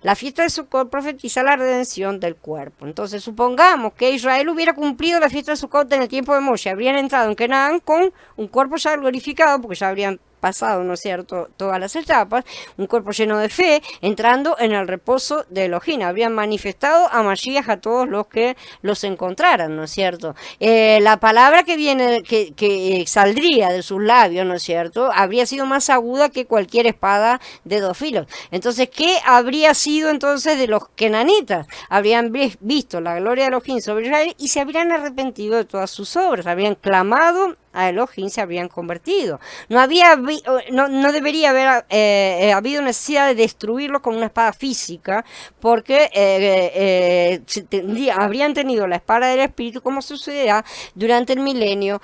La fiesta de Sukkot profetiza la redención del cuerpo. Entonces, supongamos que Israel hubiera cumplido la fiesta de Sukkot en el tiempo de Moshe, habrían entrado en Canaán con un cuerpo ya glorificado, porque ya habrían pasado, ¿no es cierto?, todas las etapas, un cuerpo lleno de fe, entrando en el reposo de Elohim. Habrían manifestado a Mashiach a todos los que los encontraran, ¿no es cierto? La palabra que viene, que saldría de sus labios, ¿no es cierto?, habría sido más aguda que cualquier espada de dos filos. Entonces, ¿qué habría sido entonces de los kenanitas? Habrían visto la gloria de Elohim sobre Israel y se habrían arrepentido de todas sus obras, habrían clamado a Elohim, se habrían convertido. No debería haber habido necesidad de destruirlo con una espada física, porque habrían tenido la espada del Espíritu, como sucederá durante el milenio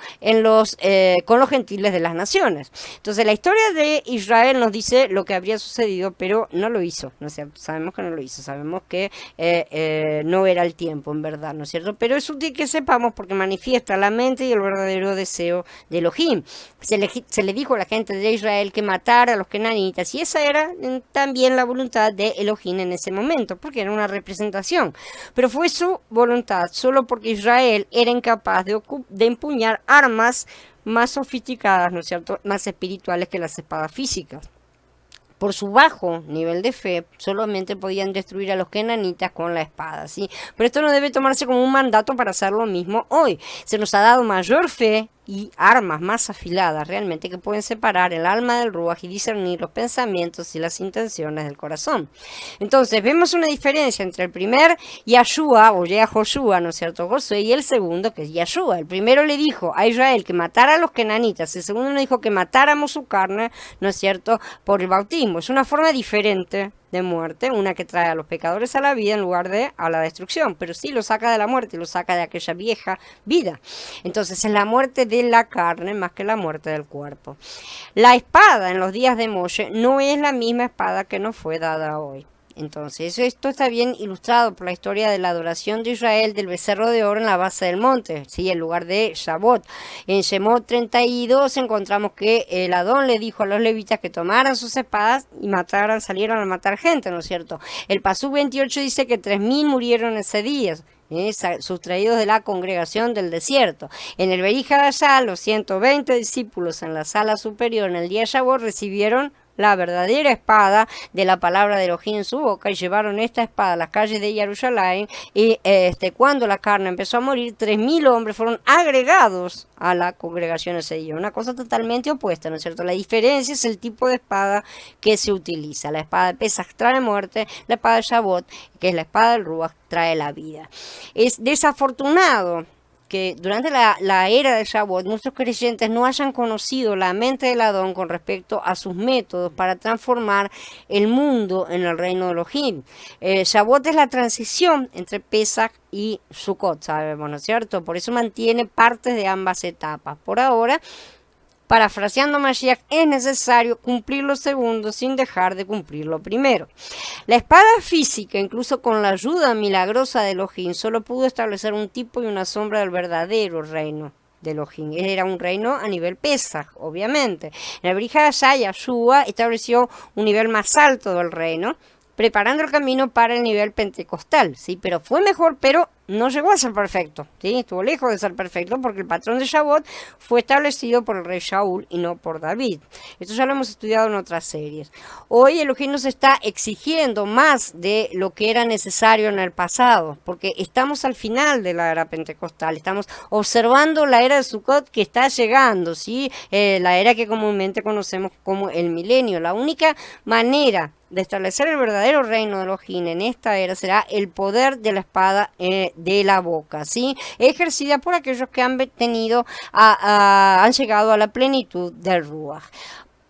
con los gentiles de las naciones. Entonces la historia de Israel nos dice lo que habría sucedido, pero no lo hizo, ¿no es cierto? Sabemos que no lo hizo, sabemos que no era el tiempo, en verdad, ¿no es cierto? Pero es útil que sepamos porque manifiesta la mente y el verdadero deseo de Elohim. Se le dijo a la gente de Israel que matara a los kenanitas, y esa era también la voluntad de Elohim en ese momento, porque era una representación. Pero fue su voluntad solo porque Israel era incapaz de empuñar armas más sofisticadas, ¿no es cierto?, más espirituales que las espadas físicas. Por su bajo nivel de fe, solamente podían destruir a los kenanitas con la espada, ¿sí? Pero esto no debe tomarse como un mandato para hacer lo mismo hoy. Se nos ha dado mayor fe y armas más afiladas realmente que pueden separar el alma del ruaj y discernir los pensamientos y las intenciones del corazón. Entonces vemos una diferencia entre el primer Yahshua o Joshua, ¿no es cierto?, Josué, y el segundo, que es Yahshua. El primero le dijo a Israel que matara a los kenanitas, el segundo le dijo que matáramos su carne, ¿no es cierto?, por el bautismo. Es una forma diferente de muerte, una que trae a los pecadores a la vida en lugar de a la destrucción, pero sí lo saca de la muerte, lo saca de aquella vieja vida. Entonces es la muerte de la carne más que la muerte del cuerpo. La espada en los días de Moshe no es la misma espada que nos fue dada hoy. Entonces, esto está bien ilustrado por la historia de la adoración de Israel del becerro de oro en la base del monte, ¿sí?, en lugar de Shavuot. En Shemot 32 encontramos que el Adón le dijo a los levitas que tomaran sus espadas y salieran a matar gente, ¿no es cierto? El Pasú 28 dice que 3000 murieron ese día, sustraídos de la congregación del desierto. En el Berija Dashá, los 120 discípulos en la sala superior en el día de Shavuot recibieron la verdadera espada de la palabra de Elohim en su boca y llevaron esta espada a las calles de Jerusalén, y cuando la carne empezó a morir, 3000 hombres fueron agregados a la congregación ese día. Una cosa totalmente opuesta, ¿no es cierto? La diferencia es el tipo de espada que se utiliza. La espada de Pesach trae muerte, la espada de Shavuot, que es la espada del Ruach, trae la vida. Es desafortunado que durante la era de Shavuot muchos creyentes no hayan conocido la mente del Adón con respecto a sus métodos para transformar el mundo en el reino de Elohim. Shavuot es la transición entre Pesach y Sukkot, sabemos, ¿no es cierto? Por eso mantiene partes de ambas etapas. Por ahora, parafraseando Mashiach, es necesario cumplir lo segundo sin dejar de cumplir lo primero. La espada física, incluso con la ayuda milagrosa de Elohim, solo pudo establecer un tipo y una sombra del verdadero reino de Elohim. Era un reino a nivel Pesach, obviamente. En el Berija Dashá, Yahshua estableció un nivel más alto del reino, preparando el camino para el nivel pentecostal, ¿sí? Pero fue mejor, pero no llegó a ser perfecto, ¿sí? Estuvo lejos de ser perfecto porque el patrón de Shavuot fue establecido por el rey Shaul y no por David. Esto ya lo hemos estudiado en otras series. Hoy Elohim nos está exigiendo más de lo que era necesario en el pasado, porque estamos al final de la era pentecostal, estamos observando la era de Sukkot que está llegando, ¿sí? La era que comúnmente conocemos como el milenio. La única manera de establecer el verdadero reino de Elohim en esta era será el poder de la espada de la boca, ¿sí? Ejercida por aquellos que han han llegado a la plenitud del Ruach.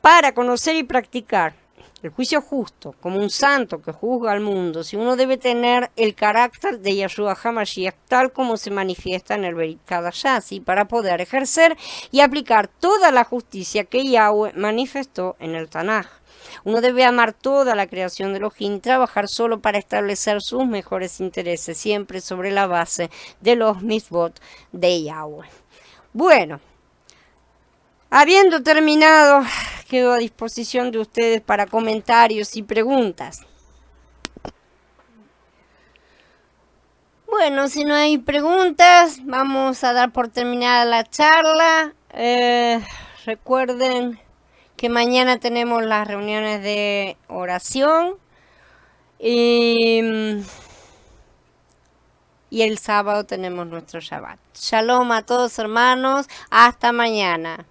Para conocer y practicar el juicio justo como un santo que juzga al mundo, si uno debe tener el carácter de Yahshua HaMashiach tal como se manifiesta en el Brit Kadashá, ¿sí?, para poder ejercer y aplicar toda la justicia que Yahweh manifestó en el Tanaj. Uno debe amar toda la creación de Elohim y trabajar solo para establecer sus mejores intereses, siempre sobre la base de los mitzvot de Yahweh. Bueno, habiendo terminado, quedo a disposición de ustedes para comentarios y preguntas. Bueno, si no hay preguntas, vamos a dar por terminada la charla. Recuerden que mañana tenemos las reuniones de oración y, y el sábado tenemos nuestro Shabbat. Shalom a todos hermanos, hasta mañana.